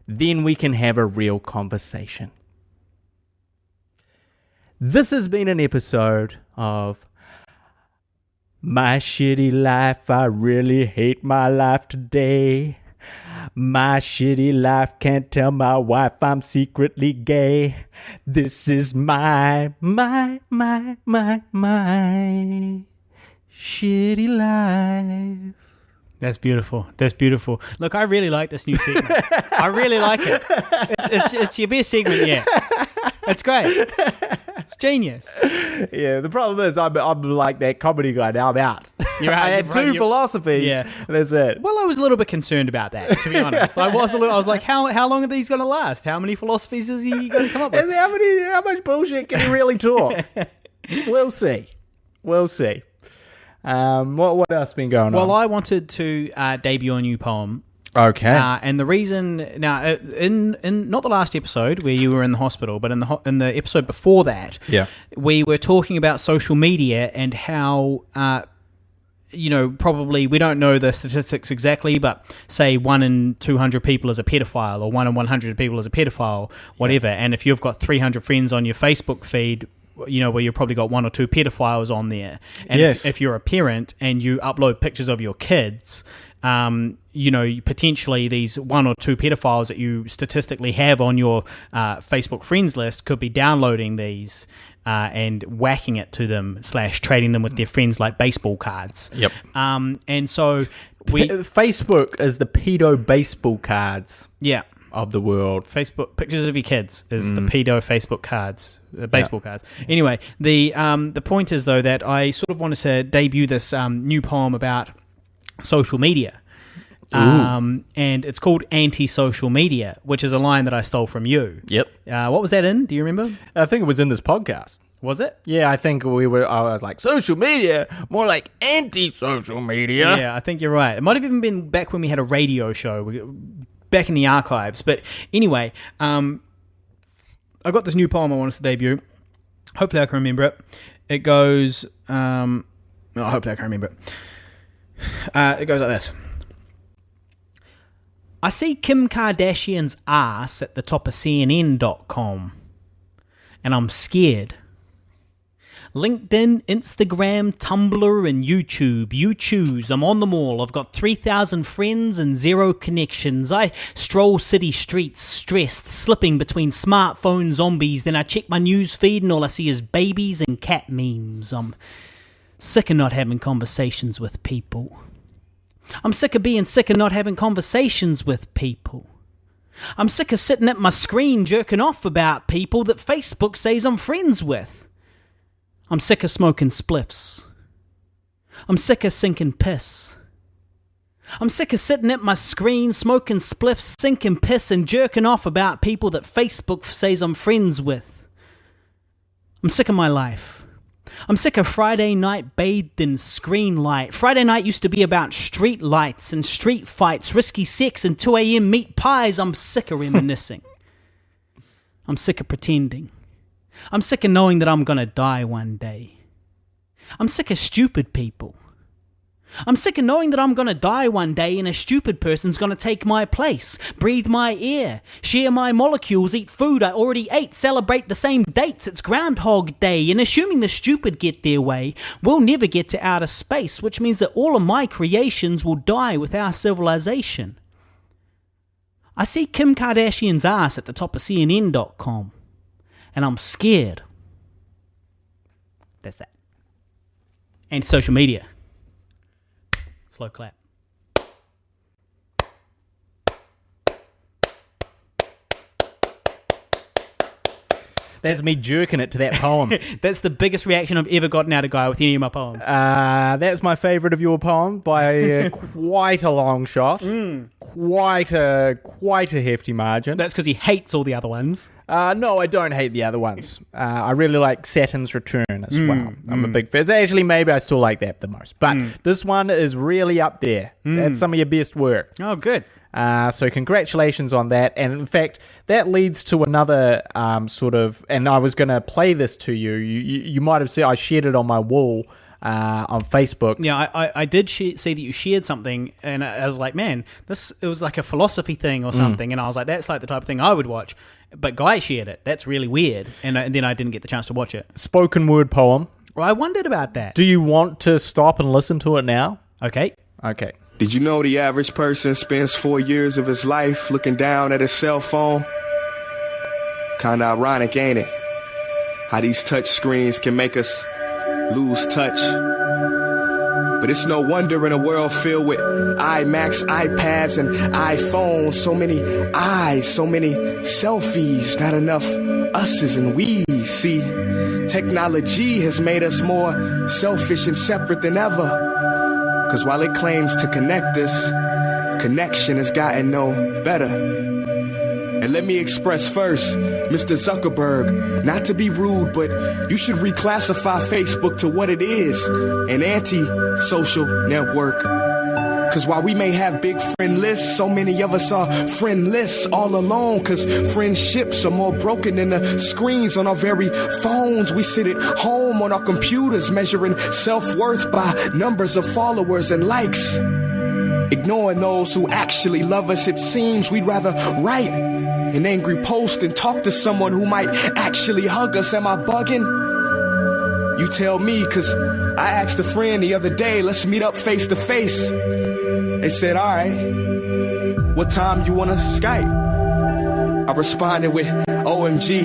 Then we can have a real conversation. This has been an episode of My Shitty Life. I really hate my life today. My shitty life, can't tell my wife I'm secretly gay. This is my shitty life. That's beautiful. That's beautiful. Look, I really like this new segment. I really like it. It's your best segment yet. It's great. It's genius. Yeah, the problem is I'm like that comedy guy now. I'm out. I had two philosophies. Yeah, that's it. Well, I was a little bit concerned about that, to be honest. I was like, how long are these going to last? How many philosophies is he going to come up with? How much bullshit can he really talk? We'll see. What else has been going on? Well, I wanted to debut a new poem. Okay. And the reason now, in not the last episode where you were in the hospital, but in the episode before that, we were talking about social media and how probably we don't know the statistics exactly, but say 1 in 200 people is a pedophile, or 1 in 100 people is a pedophile, whatever. Yeah. And if you've got 300 friends on your Facebook feed, where you've probably got 1 or 2 pedophiles on there. And if you're a parent and you upload pictures of your kids, potentially these 1 or 2 pedophiles that you statistically have on your Facebook friends list could be downloading these and whacking it to them / trading them with their friends like baseball cards. Yep. And so Facebook is the pedo baseball cards. Yeah. of the world. Facebook pictures of your kids is the pedo Facebook cards, baseball cards. Anyway, the point is though that I sort of wanted to debut this new poem about social media, and it's called Anti-Social Media, which is a line that I stole from you. Yep. What was that in? Do you remember? I think it was in this podcast. Was it? Yeah, I think I was like, social media, more like anti-social media. Yeah, I think you're right. It might have even been back when we had a radio show, back in the archives. But anyway, I got this new poem I wanted to debut. Hopefully I can remember it. It goes... hopefully I can remember it. It goes like this. I see Kim Kardashian's ass at the top of CNN.com, and I'm scared. LinkedIn, Instagram, Tumblr, and YouTube. You choose. I'm on them all. I've got 3,000 friends and 0 connections. I stroll city streets, stressed, slipping between smartphone zombies. Then I check my news feed and all I see is babies and cat memes. I'm sick of not having conversations with people. I'm sick of being sick of not having conversations with people. I'm sick of sitting at my screen jerking off about people that Facebook says I'm friends with. I'm sick of smoking spliffs. I'm sick of sinking piss. I'm sick of sitting at my screen, smoking spliffs, sinking piss, and jerking off about people that Facebook says I'm friends with. I'm sick of my life. I'm sick of Friday night bathed in screen light. Friday night used to be about street lights and street fights, risky sex, and 2 a.m. meat pies. I'm sick of reminiscing. I'm sick of pretending. I'm sick of knowing that I'm gonna die one day. I'm sick of stupid people. I'm sick of knowing that I'm gonna die one day and a stupid person's gonna take my place, breathe my air, share my molecules, eat food I already ate, celebrate the same dates, it's Groundhog Day, and assuming the stupid get their way, we'll never get to outer space, which means that all of my creations will die with our civilization. I see Kim Kardashian's ass at the top of CNN.com. And I'm scared. That's that. And social media. Slow clap. That's me jerking it to that poem. That's the biggest reaction I've ever gotten out of Guy with any of my poems. That's my favourite of your poem by quite a long shot. Quite a hefty margin. That's because he hates all the other ones. No, I don't hate the other ones. I really like Saturn's Return as well. I'm a big fan. Actually, maybe I still like that the most. But this one is really up there. That's some of your best work. Oh, good. So congratulations on that. And in fact, that leads to another sort of, and I was going to play this to you. You might have seen, I shared it on my wall on Facebook. Yeah, I did see that you shared something, and I was like, man, it was like a philosophy thing or something, and I was like, that's like the type of thing I would watch. But Guy shared it. That's really weird. And then I didn't get the chance to watch it. Spoken word poem. Well, I wondered about that. Do you want to stop and listen to it now? Okay. Did you know the average person spends 4 years of his life looking down at his cell phone? Kinda ironic, ain't it? How these touch screens can make us lose touch. But it's no wonder in a world filled with iMacs, iPads, and iPhones. So many eyes, so many selfies, not enough us's and we's. See, technology has made us more selfish and separate than ever. 'Cause while it claims to connect us, connection has gotten no better. And let me express first, Mr. Zuckerberg, not to be rude, but you should reclassify Facebook to what it is, an anti-social network. 'Cause while we may have big friend lists, so many of us are friendless all alone. 'Cause friendships are more broken than the screens on our very phones. We sit at home on our computers measuring self-worth by numbers of followers and likes. Ignoring those who actually love us, it seems we'd rather write an angry post and talk to someone who might actually hug us. Am I bugging? You tell me, 'cause I asked a friend the other day, let's meet up face to face. They said, all right, what time you wanna Skype? I responded with OMG,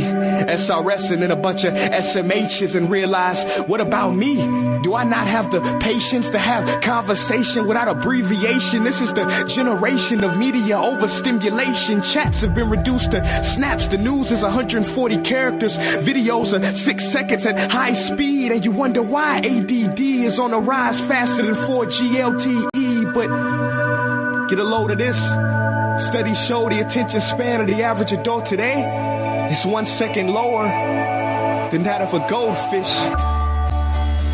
SRS, and then a bunch of SMHs and realized, what about me? Do I not have the patience to have conversation without abbreviation? This is the generation of media overstimulation. Chats have been reduced to snaps. The news is 140 characters. Videos are 6 seconds at high speed. And you wonder why ADD is on the rise faster than 4G LTE. But get a load of this. Studies show the attention span of the average adult today is 1 second lower than that of a goldfish.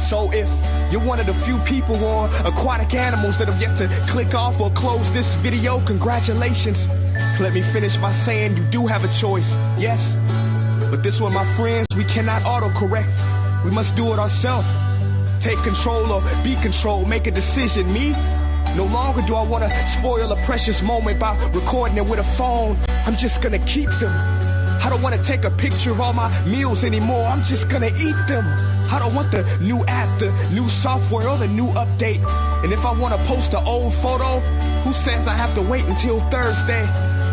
So if you're one of the few people or aquatic animals that have yet to click off or close this video, congratulations. Let me finish by saying you do have a choice, yes. But this one, my friends, we cannot autocorrect. We must do it ourselves. Take control or be controlled, make a decision. Me? No longer do I want to spoil a precious moment by recording it with a phone. I'm just gonna keep them. I don't want to take a picture of all my meals anymore. I'm just gonna eat them. I don't want the new app, the new software, or the new update. And if I want to post an old photo, who says I have to wait until Thursday?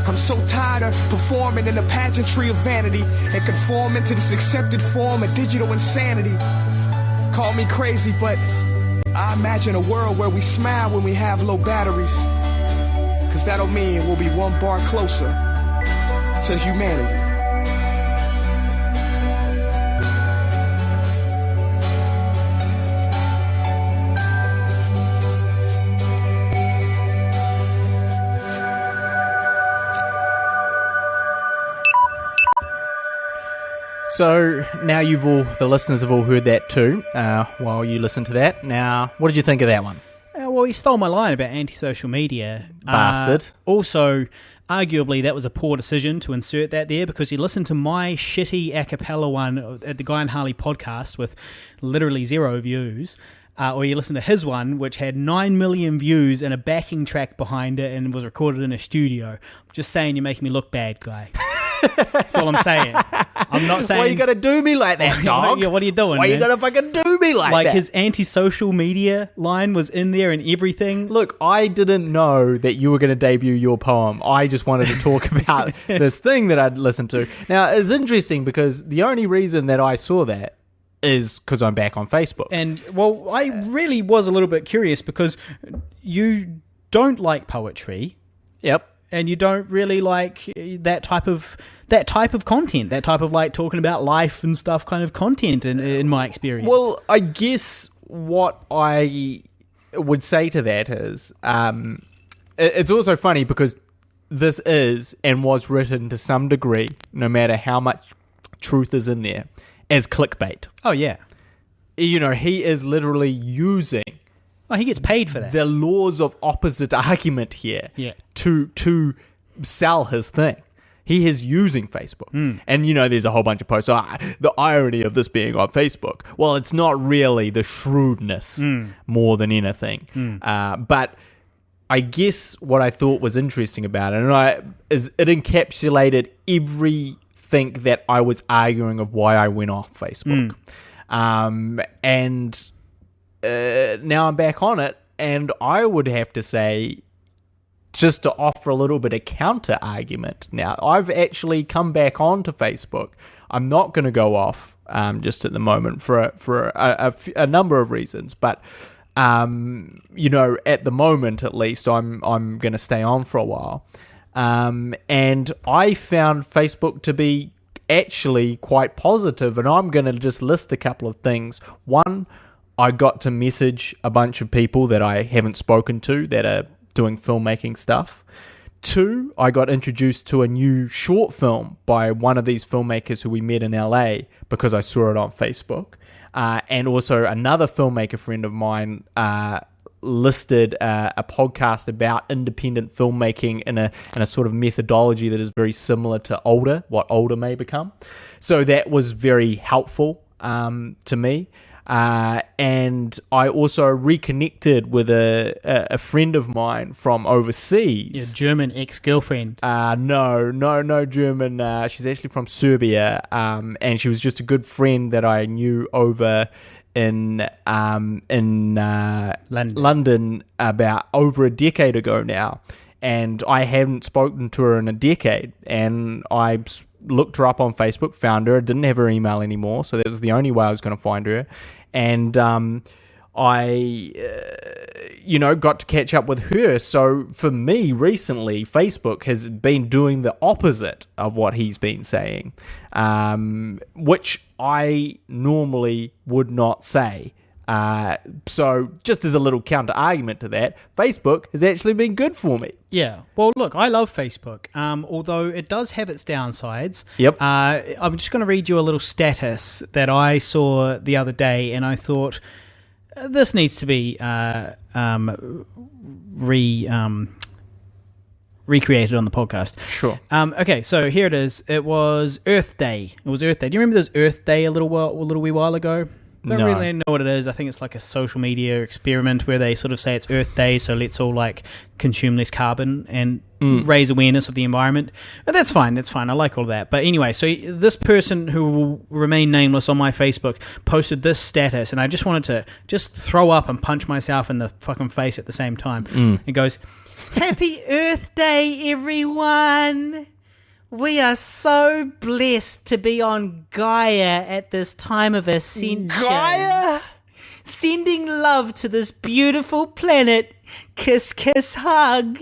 I'm so tired of performing in the pageantry of vanity and conforming to this accepted form of digital insanity. Call me crazy, but I imagine a world where we smile when we have low batteries. Cause that'll mean we'll be one bar closer to humanity. So now the listeners have all heard that too, while you listen to that. Now, what did you think of that one? Well, he stole my line about anti-social media. Bastard. Also, arguably, that was a poor decision to insert that there because you listened to my shitty a cappella one at the Guy and Harley podcast with literally 0 views. Or you listen to his one, which had 9 million views and a backing track behind it and was recorded in a studio. I'm just saying you're making me look bad, Guy. That's all I'm saying. I'm not saying... Why you gotta do me like that, dog? Yeah, what are you doing, Why man? you gotta fucking do me like that? Like his anti-social media line was in there and everything. Look, I didn't know that you were going to debut your poem. I just wanted to talk about this thing that I'd listened to. Now, it's interesting because the only reason that I saw that is because I'm back on Facebook. And, well, I really was a little bit curious because you don't like poetry. Yep. And you don't really like that type of content, that type of like talking about life and stuff kind of content in my experience. Well, I guess what I would say to that is it's also funny because this is and was written to some degree, no matter how much truth is in there, as clickbait. Oh, yeah. You know, he is literally using... Oh, he gets paid for that. The laws of opposite argument here to sell his thing. He is using Facebook. And, you know, there's a whole bunch of posts. The irony of this being on Facebook. Well, it's not really the shrewdness more than anything. But I guess what I thought was interesting about it is it encapsulated everything that I was arguing of why I went off Facebook. And now I'm back on it, and I would have to say, just to offer a little bit of counter argument. Now, I've actually come back onto Facebook. I'm not going to go off just at the moment for a number of reasons, but you know, at the moment at least, I'm going to stay on for a while. And I found Facebook to be actually quite positive, and I'm going to just list a couple of things. One, I got to message a bunch of people that I haven't spoken to that are doing filmmaking stuff. 2, I got introduced to a new short film by one of these filmmakers who we met in LA because I saw it on Facebook. And also another filmmaker friend of mine listed a podcast about independent filmmaking in a sort of methodology that is very similar to what Older may become. So that was very helpful to me. And I also reconnected with a friend of mine from overseas. Your German ex-girlfriend. No German. She's actually from Serbia, and she was just a good friend that I knew over in London about over a decade ago now. and I hadn't spoken to her in a decade. And I looked her up on Facebook, found her, didn't have her email anymore, so that was the only way I was going to find her. And I got to catch up with her. So for me recently, Facebook has been doing the opposite of what he's been saying, which I normally would not say. So just as a little counter argument to that, Facebook has actually been good for me. Yeah. Well, look, I love Facebook, although it does have its downsides. Yep. I'm just going to read you a little status that I saw the other day, and I thought this needs to be recreated on the podcast. Sure. Okay, so here it is. It was Earth Day. Do you remember this Earth Day a little wee while ago? Don't really know what it is. I think it's like a social media experiment where they sort of say it's Earth Day, so let's all like consume less carbon and raise awareness of the environment. But that's fine. I like all that. But anyway, so this person who will remain nameless on my Facebook posted this status, and I just wanted to just throw up and punch myself in the fucking face at the same time. It goes, "Happy Earth Day, everyone! We are so blessed to be on Gaia at this time of ascension. Gaia? Sending love to this beautiful planet. Kiss, kiss, hug."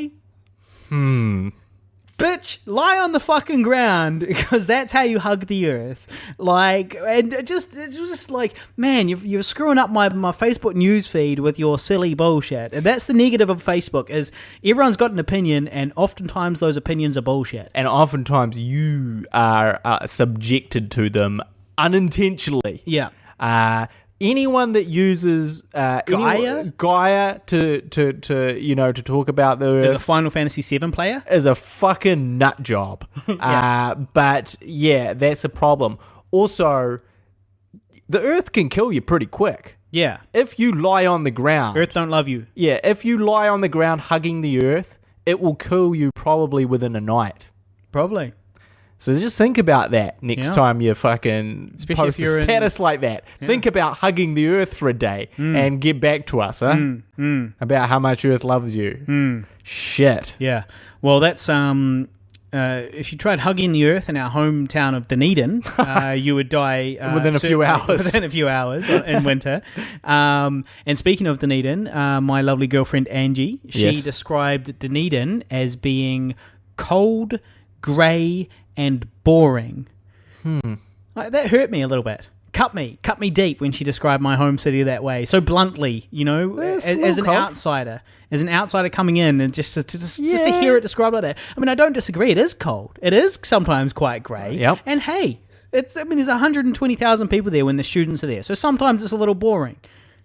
Bitch, lie on the fucking ground, because that's how you hug the earth. Like, and it was just like, man, you're screwing up my Facebook newsfeed with your silly bullshit. And that's the negative of Facebook, is everyone's got an opinion, and oftentimes those opinions are bullshit. And oftentimes you are subjected to them unintentionally. Yeah. Anyone that uses Gaia to talk about the Earth as a Final Fantasy VII player is a fucking nut job. Yeah. But yeah, that's a problem. Also, the Earth can kill you pretty quick. Yeah. If you lie on the ground, Earth don't love you. Yeah, if you lie on the ground hugging the Earth, it will kill you probably within a night. Probably. So just think about that next time you fucking post a status like that. Yeah. Think about hugging the Earth for a day and get back to us, about how much Earth loves you. Shit. Yeah. Well, that's if you tried hugging the Earth in our hometown of Dunedin, you would die within a few hours. Within a few hours in winter. And speaking of Dunedin, my lovely girlfriend Angie, she described Dunedin as being cold, grey, and boring. Like, that hurt me a little bit. Cut me deep when she described my home city that way, so bluntly. As an outsider coming in, and just to hear it described like that. I mean, I don't disagree. It is cold. It is sometimes quite grey. Yep. And hey, there's 120,000 people there when the students are there, so sometimes it's a little boring.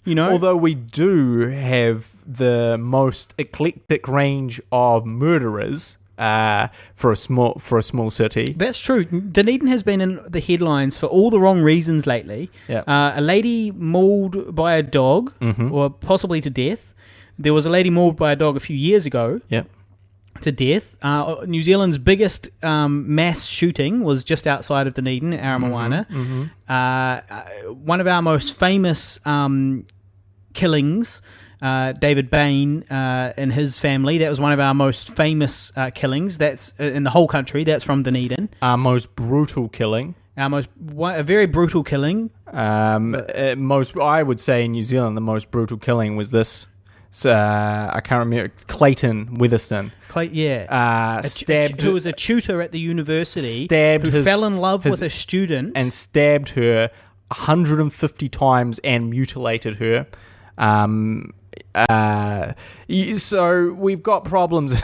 Although we do have the most eclectic range of murderers. For a small city. That's true. Dunedin has been in the headlines for all the wrong reasons lately. Yeah. A lady mauled by a dog, or possibly to death. There was a lady mauled by a dog a few years ago. Yep. To death. New Zealand's biggest mass shooting was just outside of Dunedin, Aramoana. One of our most famous killings, David Bain and his family. That was one of our most famous killings. That's in the whole country. That's from Dunedin. Our most brutal killing. A very brutal killing. I would say in New Zealand, the most brutal killing was this. I can't remember. Clayton Witherspoon. Stabbed. Who was a tutor at the university. Who fell in love with a student and stabbed her 150 times and mutilated her. So we've got problems.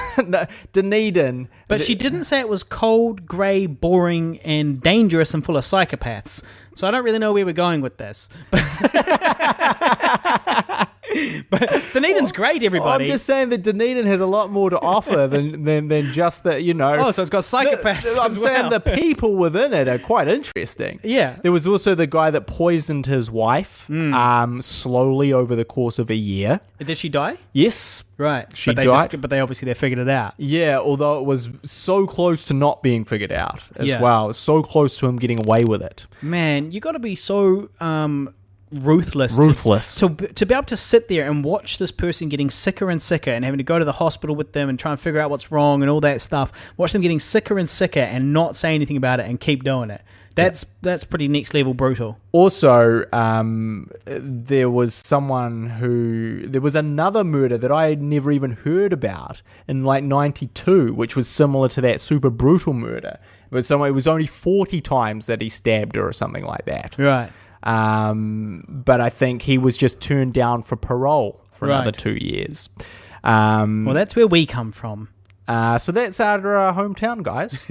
Dunedin. But she didn't say it was cold, grey, boring, and dangerous and full of psychopaths. So I don't really know where we're going with this. But Dunedin's great, everybody. I'm just saying that Dunedin has a lot more to offer than just that, Oh, so it's got psychopaths. I'm saying the people within it are quite interesting. Yeah. There was also the guy that poisoned his wife slowly over the course of a year. Did she die? Yes. Right. She died. But they obviously figured it out. Yeah, although it was so close to not being figured out as well. It was so close to him getting away with it. Man, you got to be so ruthless. To be able to sit there and watch this person getting sicker and sicker and having to go to the hospital with them and try and figure out what's wrong and all that stuff. Watch them getting sicker and sicker and not say anything about it and keep doing it. That's pretty next level brutal. Also, there was another murder that I had never even heard about in like 92, which was similar to that super brutal murder. It was only 40 times that he stabbed her or something like that. Right. But I think he was just turned down for parole for another 2 years. Well, that's where we come from. So that's our hometown, guys.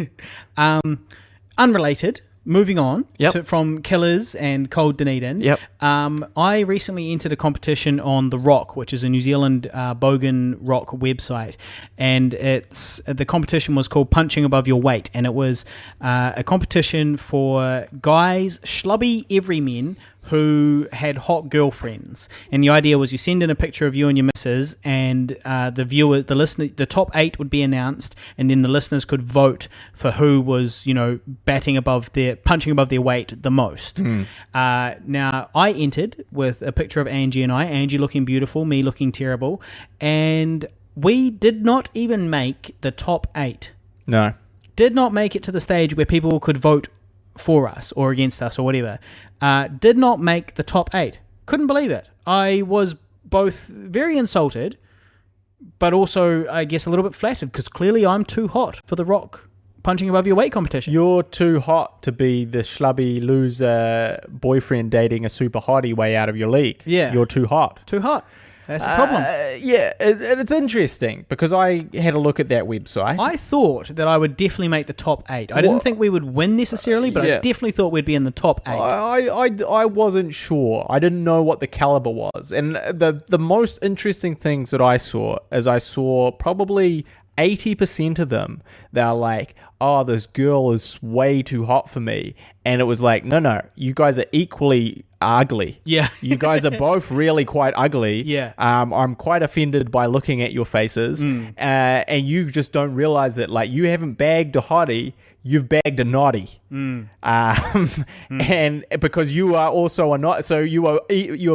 Unrelated. Moving on Yep. from Killers and Cold Dunedin. Yep. I recently entered a competition on The Rock, which is a New Zealand bogan rock website, and the competition was called Punching Above Your Weight, and it was a competition for guys, schlubby everymen who had hot girlfriends. And the idea was you send in a picture of you and your missus, and the top 8 would be announced, and then the listeners could vote for who was, punching above their weight the most. Now, I entered with a picture of Angie and Angie looking beautiful, me looking terrible, and we did not even make the top 8. No. Did not make it to the stage where people could vote for us or against us or whatever. Did not make the top 8. Couldn't believe it. I was both very insulted, but also, I guess, a little bit flattered, because clearly I'm too hot for the Rock Punching Above Your Weight competition. You're too hot to be the schlubby loser boyfriend dating a super hottie way out of your league. Yeah. You're too hot. Too hot. That's the problem. It's interesting, because I had a look at that website. I thought that I would definitely make the top 8. I didn't think we would win necessarily, but I definitely thought we'd be in the top 8. I wasn't sure. I didn't know what the caliber was. And the most interesting things that I saw is I saw probably 80% of them, they're like, oh, this girl is way too hot for me. And it was like, no, you guys are equally ugly. Yeah. You guys are both really quite ugly. Yeah. I'm quite offended by looking at your faces. And you just don't realize it. Like, you haven't bagged a hottie, you've bagged a naughty. And because you are also a not, so you are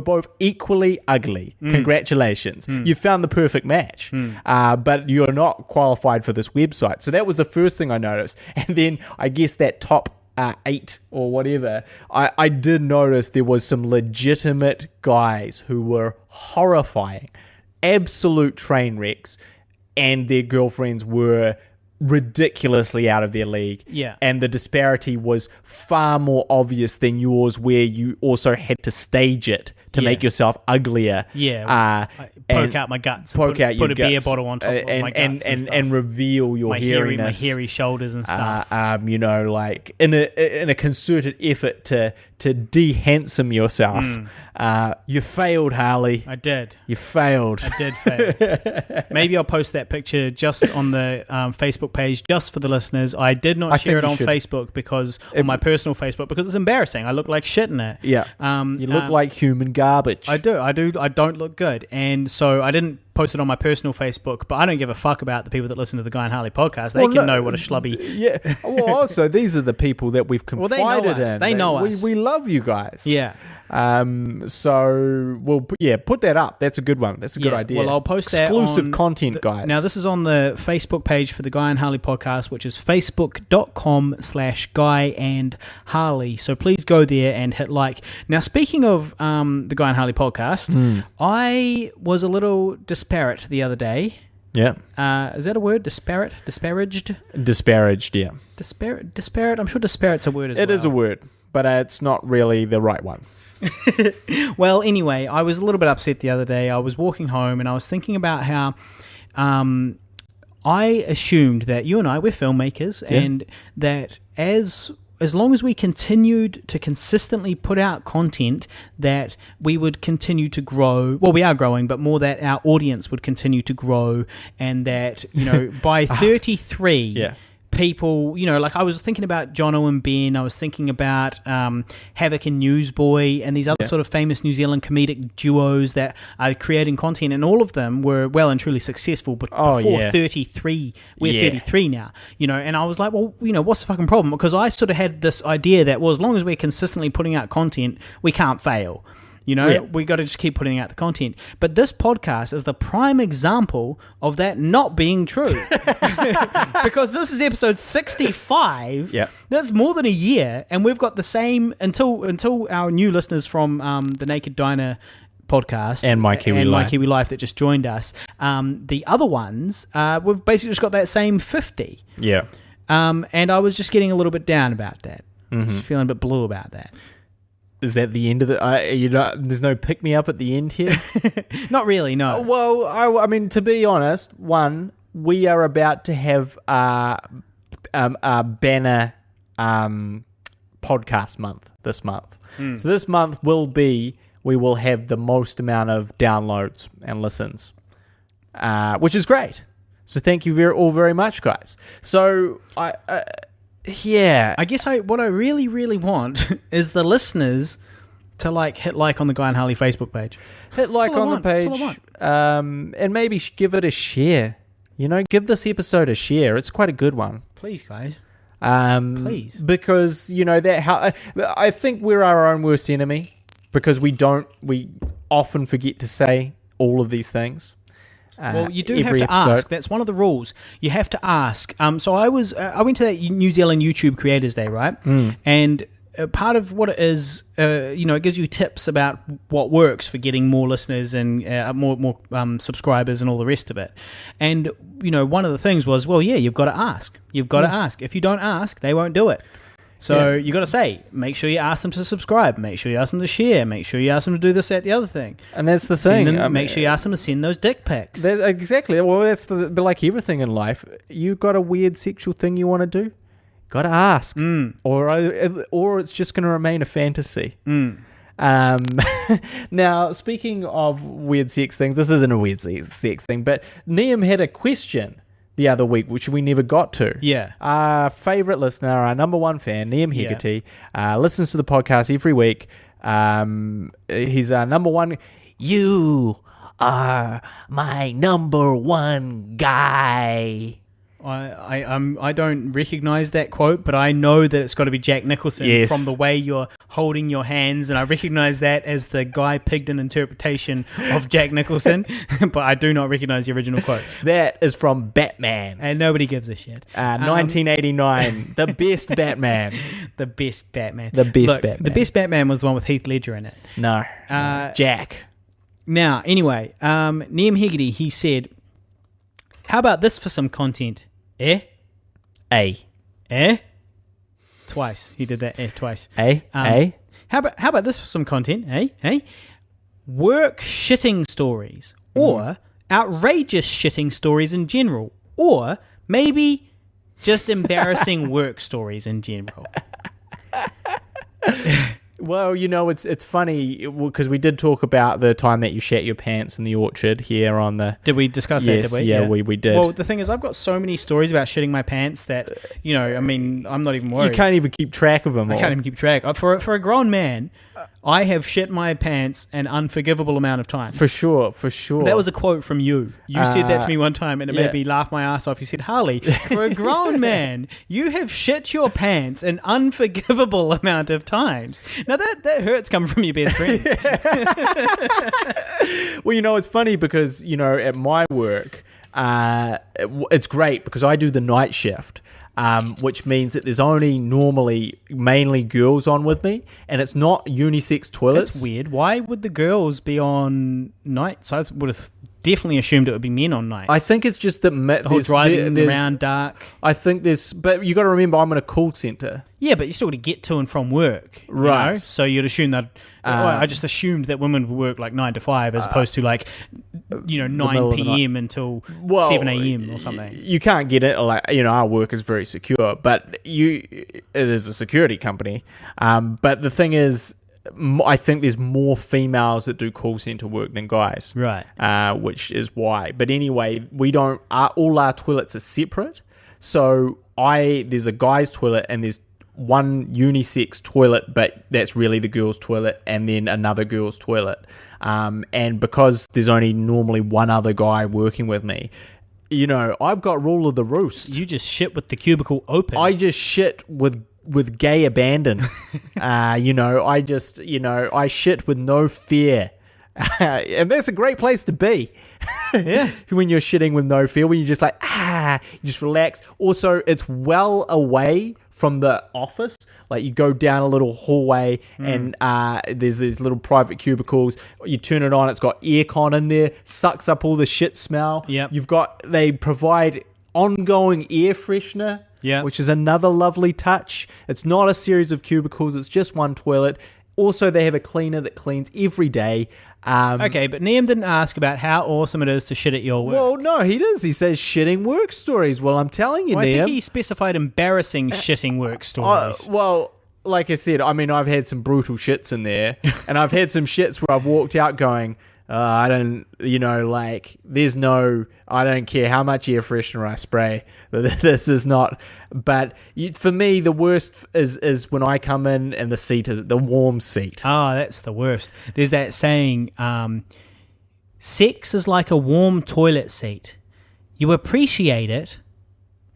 both equally ugly. Congratulations. You found the perfect match. But you're not qualified for this website. So that was the first thing I noticed. And then I guess that top 8 or whatever, I did notice there was some legitimate guys who were horrifying, absolute train wrecks, and their girlfriends were ridiculously out of their league. Yeah. And the disparity was far more obvious than yours, where you also had to stage it to make yourself uglier. Yeah. Poke out my guts. Put a beer bottle on top of my guts and reveal your hairiness. My hairy shoulders and stuff. Like in a concerted effort to de-handsome yourself. You failed, Harley. I did. You failed. I did fail. Maybe I'll post that picture just on the Facebook page, just for the listeners. I did not share it on Facebook on my personal Facebook, because it's embarrassing. I look like shit in it. Yeah. You look like human garbage. I do. I don't look good. And so I didn't post it on my personal Facebook, but I don't give a fuck about the people that listen to the Guy and Harley podcast. They can know what a schlubby... Yeah. Well, also, these are the people that we've confided in. They know us. We love you guys. Yeah. So we'll put that up. That's a good one. That's a good idea. Well, I'll post that exclusive content, guys. Now, this is on the Facebook page for the Guy and Harley podcast, which is facebook.com/Guy and Harley. So please go there and hit like. Now, speaking of the Guy and Harley podcast, I was a little disparate the other day. Yeah. Is that a word? Disparate? Disparaged? Disparaged, yeah. Disparate? I'm sure disparate's a word as well. It is a word, but it's not really the right one. Well, anyway, I was a little bit upset the other day. I was walking home and I was thinking about how I assumed that you and I, we're filmmakers, and that as long as we continued to consistently put out content, that we would continue to grow. Well, we are growing, but more that our audience would continue to grow, and that, by 33... people, like I was thinking about Jono and Ben, I was thinking about Havoc and Newsboy, and these other sort of famous New Zealand comedic duos that are creating content, and all of them were well and truly successful, but before 33, we're 33 now, and I was like, well, what's the fucking problem? Because I sort of had this idea that, well, as long as we're consistently putting out content, we can't fail. You know, we got to just keep putting out the content. But this podcast is the prime example of that not being true. Because this is episode 65. Yeah. That's more than a year, and we've got the same until our new listeners from the Naked Diner podcast and My Kiwi Life that just joined us. The other ones, we've basically just got that same 50. Yeah. And I was just getting a little bit down about that. Just feeling a bit blue about that. Is that the end of the... there's no pick-me-up at the end here? Not really, no. Well, I mean, to be honest, we are about to have a banner podcast month this month. So this month we will have the most amount of downloads and listens, which is great. So thank you all very much, guys. So I guess what I really, really want is the listeners to hit like on the Guy and Harley Facebook page. Hit like on the page, and maybe give it a share. You know, give this episode a share. It's quite a good one. Please, guys. Please, because I think we're our own worst enemy because we often forget to say all of these things. Well, you do have to ask. That's one of the rules. You have to ask. So I went to that New Zealand YouTube Creators Day, right? And part of what it is, it gives you tips about what works for getting more listeners and more subscribers and all the rest of it. And one of the things was, you've got to ask. You've got to ask. If you don't ask, they won't do it. So you got to say, make sure you ask them to subscribe, make sure you ask them to share, make sure you ask them to do this, that, the other thing. And that's the thing. Make sure you ask them to send those dick pics. Exactly. Well, but like everything in life, you got a weird sexual thing you want to do, got to ask. Or it's just going to remain a fantasy. Now, speaking of weird sex things, this isn't a weird sex thing, but Liam had a question the other week, which we never got to. Yeah. Our favourite listener, our number one fan, Liam Hegarty, listens to the podcast every week. He's our number one. You are my number one guy. I don't recognise that quote, but I know that it's got to be Jack Nicholson from the way you're holding your hands, and I recognise that as the Guy Pigden interpretation of Jack Nicholson, but I do not recognise the original quote. That is from Batman. And nobody gives a shit. 1989, the best Batman. The best Batman. Batman. The best Batman was the one with Heath Ledger in it. No. Jack. Now, anyway, Liam Hegarty, he said, how about this for some content? Twice. He did that twice. How about this for some content? Work shitting stories, or outrageous shitting stories in general, or maybe just embarrassing work stories in general. Well, it's funny because we did talk about the time that you shat your pants in the orchard here on the... Did we discuss that, did we? Yeah, we did. Well, the thing is, I've got so many stories about shitting my pants that, I'm not even worried. You can't even keep track of them all. I can't even keep track. For a grown man, I have shit my pants an unforgivable amount of times. For sure. That was a quote from you. You said that to me one time, and it made me laugh my ass off. You said, Harley, for a grown man, you have shit your pants an unforgivable amount of times. Now, that hurts coming from your best friend. Well, it's funny because, at my work, it's great because I do the night shift. Which means that there's only mainly girls on with me, and it's not unisex toilets. That's weird. Why would the girls be on nights? I would have definitely assumed it would be men on nights. I think it's just that the whole driving around dark. I think but you got to remember, I'm in a call centre. Yeah, but you still got to get to and from work, right? So you'd assume that. I just assumed that women would work 9 to 5 as opposed to 9 p.m. until 7 a.m. or something. You can't get it. Our work is very secure, but it is a security company. But the thing is, I think there's more females that do call center work than guys, right? Which is why. But anyway, we don't. All our toilets are separate. So there's a guy's toilet and there's one unisex toilet, but that's really the girls' toilet, and then another girls' toilet. And because there's only normally one other guy working with me, I've got rule of the roost. You just shit with the cubicle open. I just shit with with gay abandon. I shit with no fear. And that's a great place to be. Yeah. When you're shitting with no fear, when you're just like, you just relax. Also, it's well away from the office. Like, you go down a little hallway and there's these little private cubicles. You turn it on, it's got aircon in there, sucks up all the shit smell. Yep. They provide ongoing air freshener. Yeah. Which is another lovely touch. It's not a series of cubicles, it's just one toilet. Also, they have a cleaner that cleans every day. Okay, but Liam didn't ask about how awesome it is to shit at your work. Well, no, he does. He says shitting work stories. Well, I'm telling you, Well, I Liam. think he specified embarrassing shitting work stories. Well, like I said, I mean, I've had some brutal shits in there. And I've had some shits where I've walked out going, I don't care how much air freshener I spray. This is not. But for me, the worst is when I come in and the seat is the warm seat. Oh, that's the worst. There's that saying, sex is like a warm toilet seat. You appreciate it,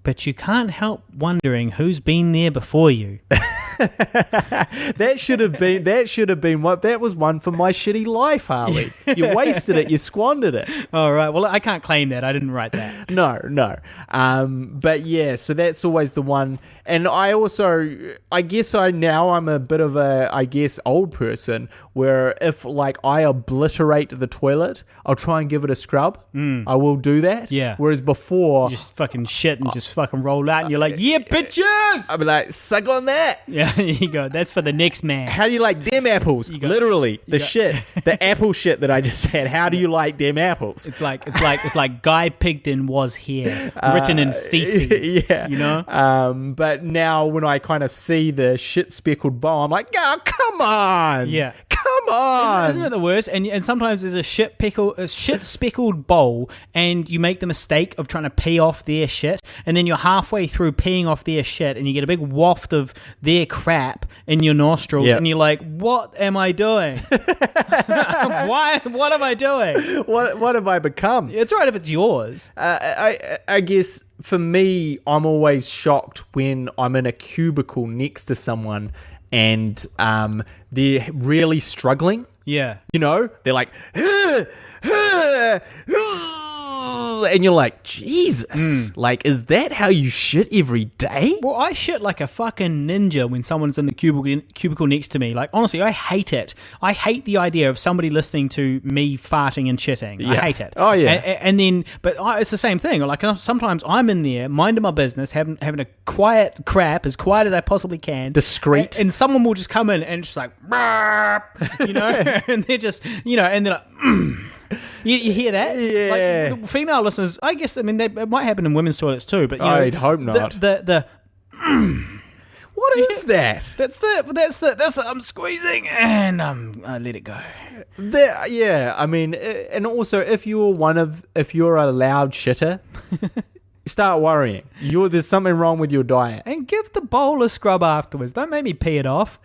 but you can't help wondering who's been there before you. That should have been what that was one for my shitty life, Harley. You wasted it, you squandered it. All right. Well, I can't claim that. I didn't write that. No. But yeah, so that's always the one. And I'm a bit of a, old person where if like I obliterate the toilet, I'll try and give it a scrub. I will do that. Yeah. Whereas before, You just fucking shit and just fucking roll out and you're like, yeah, bitches! I'll be like, suck on that. Yeah, you go. That's for the next man. How do you like them apples? Literally, the apple shit that I just said. How do you like them apples? It's like Guy Pigden was here, written in feces. Yeah, you know. But now when I kind of see the shit speckled bowl, I'm like, oh, come on. Yeah. Come on. Isn't it the worst? And sometimes there's a shit speckled bowl, and you make the mistake of trying to pee off their shit, and then you're halfway through peeing off their shit, and you get a big waft of their crap in your nostrils, and you're like, "What am I doing? Why? What am I doing? What have I become?" It's all right if it's yours. I guess for me, I'm always shocked when I'm in a cubicle next to someone and they're really struggling. Yeah. You know, they're like, and you're like, Jesus, like, is that how you shit every day? Well, I shit like a fucking ninja when someone's in the cubicle next to me. Like, honestly, I hate it. I hate the idea of somebody listening to me farting and shitting. Yeah. I hate it. Oh, yeah. It's the same thing. Like, sometimes I'm in there, minding my business, having a quiet crap, as quiet as I possibly can. Discreet. And someone will just come in and just like, you know, and they're just, you know, and they're like, You hear that? Yeah. Like, the female listeners, I guess, I mean, it might happen in women's toilets too, but you know, I'd hope not. What is that? That's the I'm squeezing and I let it go. Yeah, I mean, and also if you're a loud shitter, start worrying. There's something wrong with your diet. And give the bowl a scrub afterwards. Don't make me pee it off.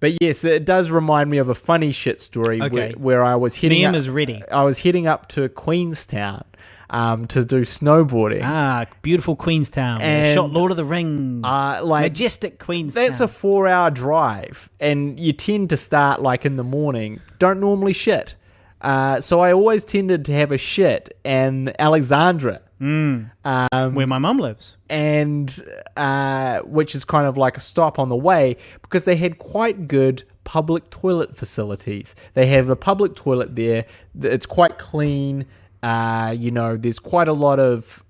But yes, it does remind me of a funny shit story where I was heading Liam up, is ready. I was heading up to Queenstown to do snowboarding. Ah, beautiful Queenstown. And, shot Lord of the Rings. Majestic Queenstown. That's a 4-hour drive, and you tend to start like in the morning. Don't normally shit. So I always tended to have a shit in Alexandra. Where my mum lives. And which is kind of like a stop on the way because they had quite good public toilet facilities. They have a public toilet there. It's quite clean. There's quite a lot of,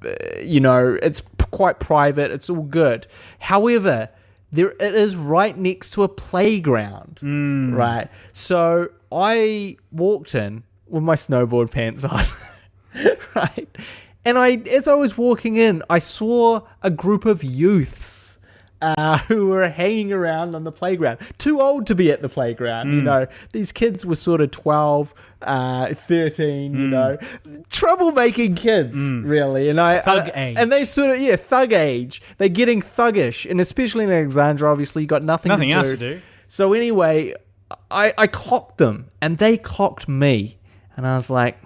it's quite private. It's all good. However, it is right next to a playground, right? So I walked in with my snowboard pants on, right? And as I was walking in, I saw a group of youths who were hanging around on the playground. Too old to be at the playground, you know. These kids were sort of 12, 13, you know. Troublemaking kids, really. And Thug age. And they sort of, thug age. They're getting thuggish. And especially in Alexandra, obviously, you got nothing else to do. So anyway, I clocked them, and they clocked me. And I was like,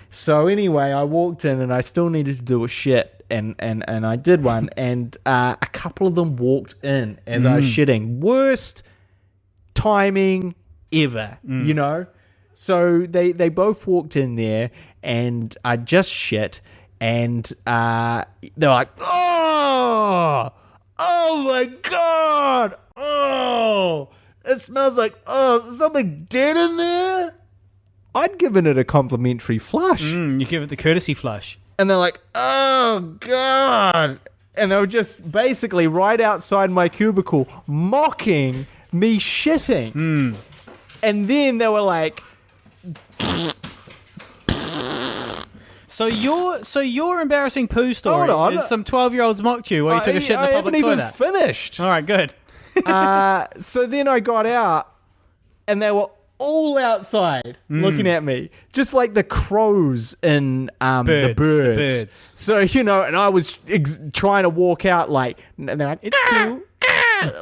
So anyway, I walked in and I still needed to do a shit. and I did one, and a couple of them walked in as I was shitting. Worst timing ever, you know? So they both walked in there, and I just shit, and they're like, oh my God, oh, it smells like, is something dead in there? I'd given it a complimentary flush. You give it the courtesy flush. And they're like, oh, God. And they were just basically right outside my cubicle mocking me shitting. And then they were like... So your embarrassing poo story Hold on. is some 12-year-olds mocked you while you took a shit in the public toilet. I haven't even finished. All right, good. So then I got out, and they were all outside looking at me, just like the crows in the birds. So, you know, and I was trying to walk out like, and they're like, it's cool.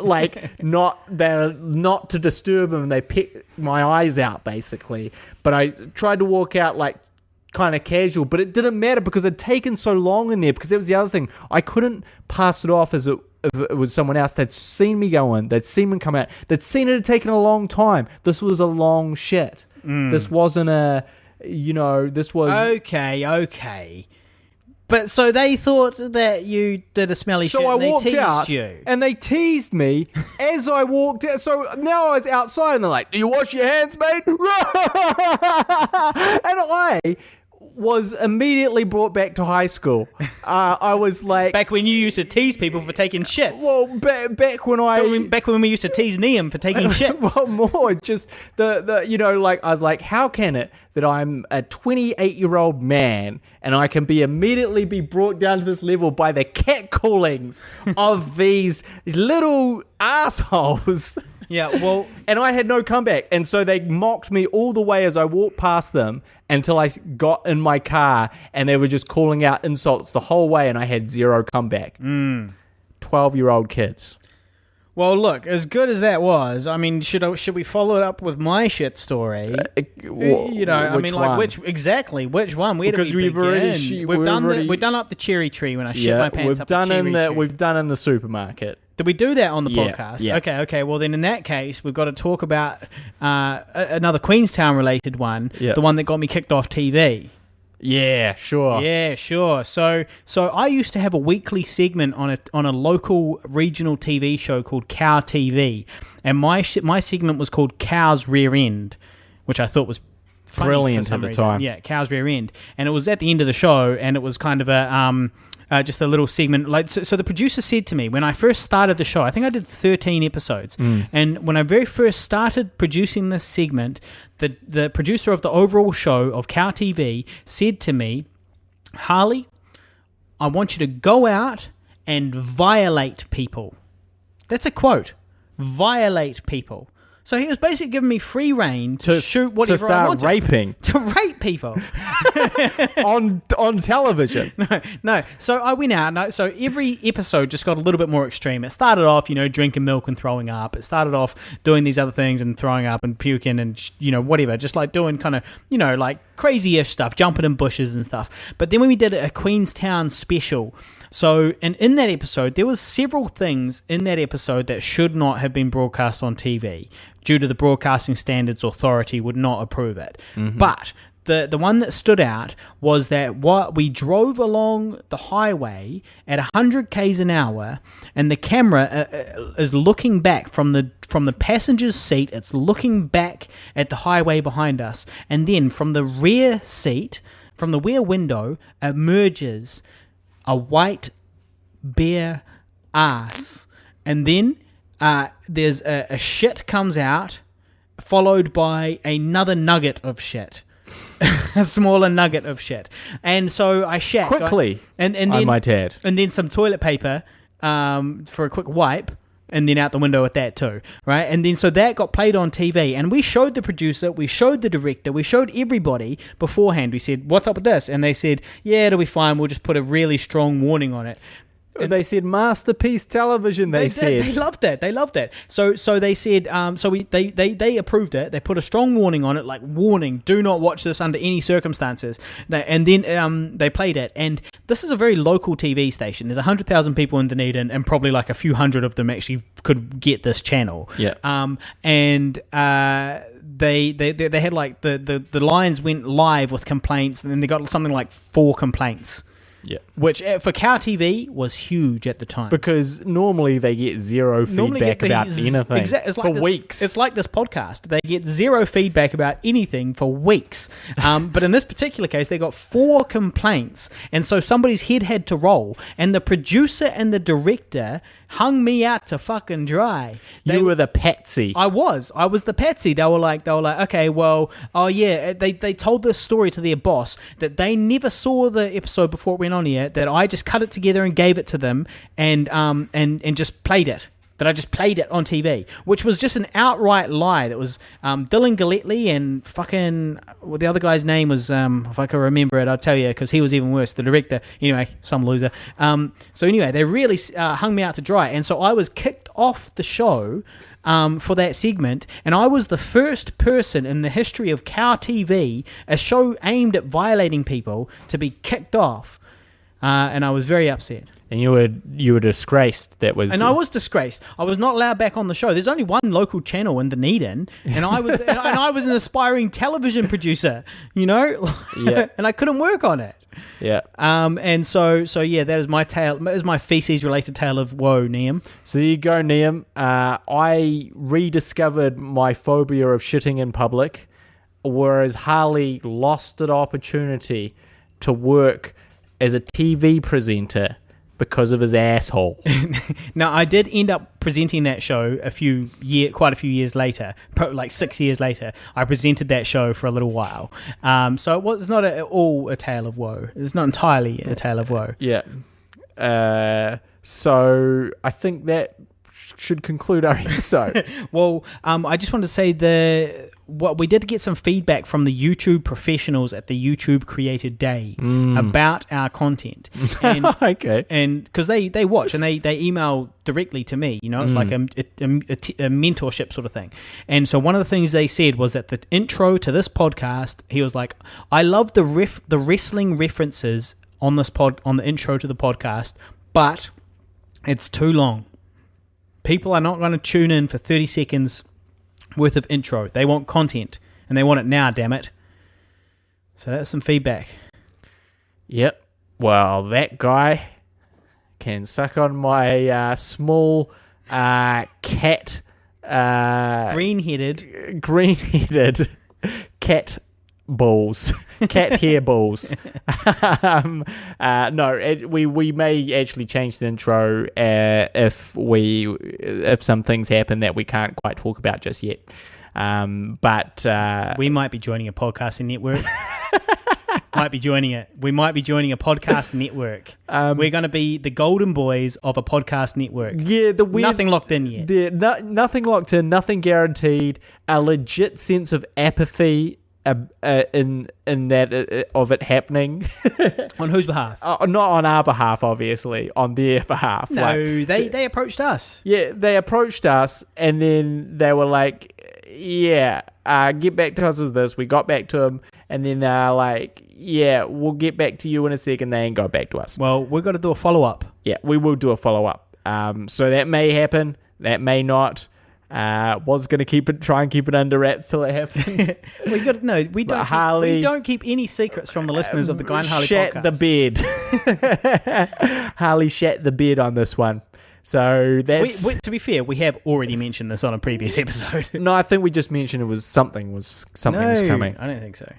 Like, they're not to disturb them. They picked my eyes out, basically. But I tried to walk out like kind of casual, but it didn't matter because it'd taken so long in there, because that was the other thing. I couldn't pass it off as if it was someone else. They'd seen me go in, they'd seen me come out, they'd seen it had taken a long time. This was a long shit. This wasn't this was... Okay. But so they thought that you did a smelly shit, so and I walked they teased out, you. and they teased me as I walked out. So now I was outside, and they're like, do you wash your hands, mate? And I was immediately brought back to high school. I was like... Back when you used to tease people for taking shits. Well, back when I... Back when we used to tease Liam for taking shits. Well, more just the like, I was like, how can it that I'm a 28-year-old man and I can immediately be brought down to this level by the catcallings of these little assholes? Yeah, well... And I had no comeback. And so they mocked me all the way as I walked past them until I got in my car, and they were just calling out insults the whole way, and I had zero comeback. 12-year-old kids. Well, look, as good as that was, I mean, should we follow it up with my shit story? Which one? Which one? Where because do we begin? We've done up the cherry tree when I shit my pants up the cherry tree. We've done in the supermarket. Did we do that on the podcast? Yeah. Okay. Well, then in that case, we've got to talk about another Queenstown-related one, the one that got me kicked off TV. Yeah, sure. Yeah, sure. So I used to have a weekly segment on a local regional TV show called Cow TV, and my segment was called Cow's Rear End, which I thought was funny brilliant at the time. Yeah, Cow's Rear End, and it was at the end of the show, and it was kind of a just a little segment. Like so the producer said to me when I first started the show, I think I did 13 episodes, and when I very first started producing this segment, the producer of the overall show of Cow TV said to me, Harley, I want you to go out and violate people. That's a quote. Violate people. So he was basically giving me free reign to shoot whatever I wanted. Raping. To rape people. on television. No. So I went out. So every episode just got a little bit more extreme. It started off, drinking milk and throwing up. It started off doing these other things and throwing up and puking and, whatever. Just like doing kind of, like crazy-ish stuff, jumping in bushes and stuff. But then when we did a Queenstown special, so and in that episode, there was several things in that episode that should not have been broadcast on TV due to the Broadcasting Standards Authority would not approve it. But the one that stood out was that we drove along the highway at 100 k's an hour, and the camera is looking back from the passenger's seat. It's looking back at the highway behind us, and then from the rear seat, from the rear window, emerges a white bare ass, and then there's a shit comes out, followed by another nugget of shit. A smaller nugget of shit. And so I shat quickly, and then, I might add. And then some toilet paper for a quick wipe, and then out the window with that too, right? And then so that got played on TV, and we showed the producer, we showed the director, we showed everybody beforehand. We said, what's up with this? And they said, yeah, it'll be fine, we'll just put a really strong warning on it. They said masterpiece television. They said they loved that. They loved that. So they said they approved it. They put a strong warning on it, like warning: do not watch this under any circumstances. And then they played it. And this is a very local TV station. There's 100,000 people in Dunedin, and probably like a few hundred of them actually could get this channel. Yeah. And they had like the lines went live with complaints, and then they got something like 4 complaints. Yeah. Which for Cow TV was huge at the time. Because normally they get zero feedback about anything for weeks. It's like this podcast. They get zero feedback about anything for weeks. But in this particular case, they got 4 complaints. And so somebody's head had to roll. And the producer and the director hung me out to fucking dry. You were the patsy. I was the patsy. They were like, okay, well, oh yeah. They told this story to their boss that they never saw the episode before it went on here, that I just cut it together and gave it to them and just played it. That I just played it on TV, which was just an outright lie. That was Dylan Galletly and fucking the other guy's name was if I can remember it, I'll tell you, because he was even worse. The director, anyway, some loser. So anyway, they really hung me out to dry, and so I was kicked off the show for that segment, and I was the first person in the history of Cow TV, a show aimed at violating people, to be kicked off, and I was very upset. And you were disgraced. And I was disgraced. I was not allowed back on the show. There's only one local channel in Dunedin, and I was and I was an aspiring television producer, Yeah. And I couldn't work on it. Yeah. And so yeah, that is my tale. That is my feces related tale of woe, Liam. So there you go, Liam. I rediscovered my phobia of shitting in public, whereas Harley lost an opportunity to work as a TV presenter because of his asshole. Now, I did end up presenting that show quite a few years later, like 6 years later. I presented that show for a little while. So it was not all a tale of woe. It's not entirely a tale of woe. Yeah. So I think that should conclude our episode. Well, I just wanted to say we did get some feedback from the YouTube professionals at the YouTube Creator Day about our content. And, okay. And because they watch and they email directly to me, it's like a mentorship sort of thing. And so one of the things they said was that the intro to this podcast, he was like, I love the wrestling references on the intro to the podcast, but it's too long. People are not going to tune in for 30 seconds worth of intro. They want content, and they want it now, damn it. So that's some feedback. Yep. Well, that guy can suck on my small cat... green-headed cat balls. Cat hair balls. No, we may actually change the intro if some things happen that we can't quite talk about just yet. But we might be joining a podcasting network. We might be joining a podcast network. We're going to be the golden boys of a podcast network. Yeah, nothing locked in yet. Nothing locked in, nothing guaranteed. A legit sense of apathy in that of it happening. On whose behalf? Not on our behalf, obviously. On their behalf. No, they approached us. Yeah, they approached us, and then they were like, "Yeah, get back to us with this." We got back to them, and then they're like, "Yeah, we'll get back to you in a second." They ain't got back to us. Well, we've got to do a follow up. Yeah, we will do a follow up. So that may happen. That may not. Was going to try and keep it under wraps till it happens. We don't keep any secrets from the listeners of the Guy and Harley podcast. Shat the bed. Harley shat the bed on this one. So that's... to be fair, we have already mentioned this on a previous episode. No, I think we just mentioned something was coming. I don't think so.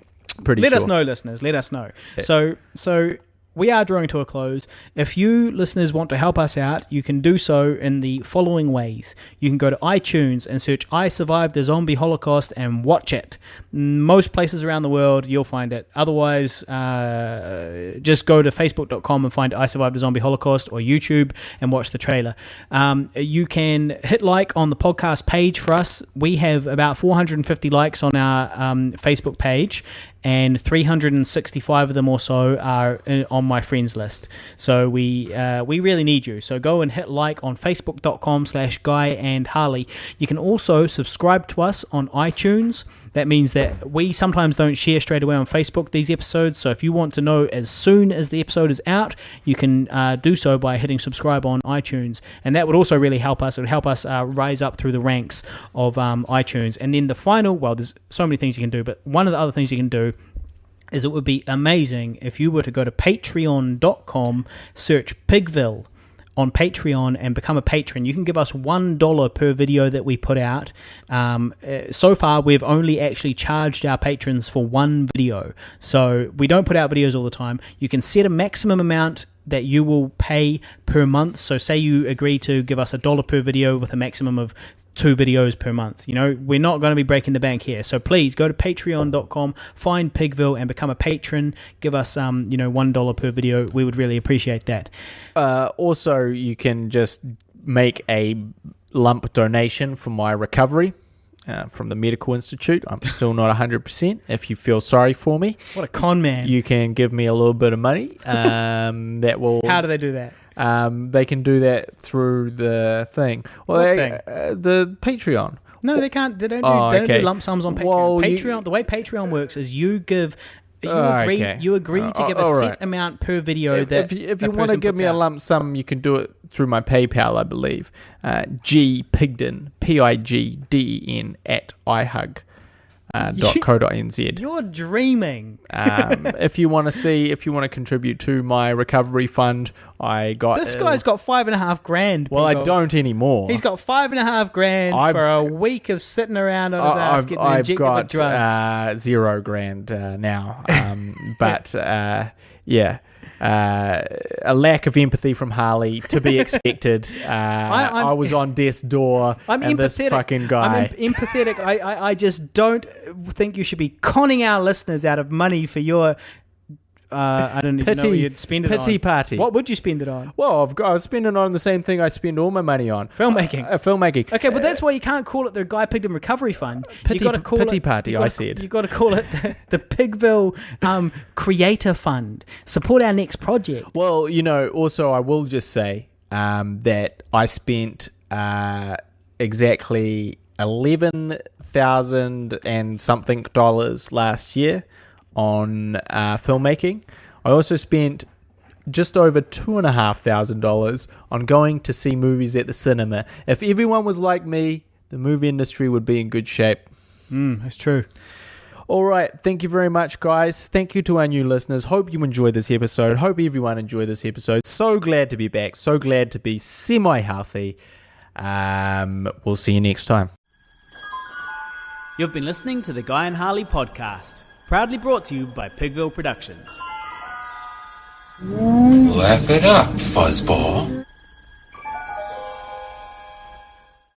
Let us know, listeners. Let us know. Yeah. So we are drawing to a close. If you listeners want to help us out, you can do so in the following ways. You can go to iTunes and search I Survived the Zombie Holocaust and watch it. Most places around the world, you'll find it. Otherwise, just go to facebook.com and find I Survived a Zombie Holocaust, or YouTube and watch the trailer. You can hit like on the podcast page for us. We have about 450 likes on our Facebook page, and 365 of them or so are on my friends list. So we really need you. So go and hit like on facebook.com/Guy and Harley. You can also subscribe to us on iTunes. That means that we sometimes don't share straight away on Facebook these episodes. So if you want to know as soon as the episode is out, you can do so by hitting subscribe on iTunes. And that would also really help us. It would help us rise up through the ranks of iTunes. And then the final, well, there's so many things you can do, but one of the other things you can do is it would be amazing if you were to go to patreon.com, search Pigville on Patreon and become a patron. You can give us $1 per video that we put out. So far, we've only actually charged our patrons for one video. So we don't put out videos all the time. You can set a maximum amount that you will pay per month. So say you agree to give us $1 per video with a maximum of 2 videos per month. You know, we're not going to be breaking the bank here. So please go to patreon.com, find Pigville and become a patron. Give us, $1 per video. We would really appreciate that. Also, you can just make a lump donation for my recovery from the Medical Institute. I'm still not 100%. If you feel sorry for me, what a con man. You can give me a little bit of money. That will. How do they do that? They can do that through the thing. Well, the Patreon. No, they can't. They don't do lump sums on Patreon. Well, Patreon. The way Patreon works is you give. You agree to give a set amount per video. If you want to give me a lump sum, you can do it through my PayPal, I believe. Pigden, Pigden @ihug.co.nz. You're dreaming. If you want to contribute to my recovery fund, this guy's got $5,500. Well, I don't anymore. He's got $5,500 for a week of sitting around on his ass getting injected with drugs. I've got $0 now. But yeah. A lack of empathy from Harley to be expected. I was on death's door, and this fucking guy. I'm empathetic. I just don't think you should be conning our listeners out of money for your. I don't even know what you'd spend it on. Pity party. What would you spend it on? Well, I was spending it on the same thing I spend all my money on. Filmmaking. Filmmaking. Okay, but that's why you can't call it the Guy Pigden Recovery Fund. Pity party, I said. You got to call it the Pigville Creator Fund. Support our next project. Well, also I will just say that I spent exactly $11,000 and something last year on filmmaking. I also spent just over $2,500 on going to see movies at the cinema. If everyone was like me, the movie industry would be in good shape. That's true. All right. Thank you very much, guys. Thank you to our new listeners. Hope you enjoyed this episode. Hope everyone enjoyed this episode. So glad to be back. So glad to be semi-healthy. We'll see you next time. You've been listening to the Guy and Harley podcast. Proudly brought to you by Pigville Productions. Laugh it up, fuzzball.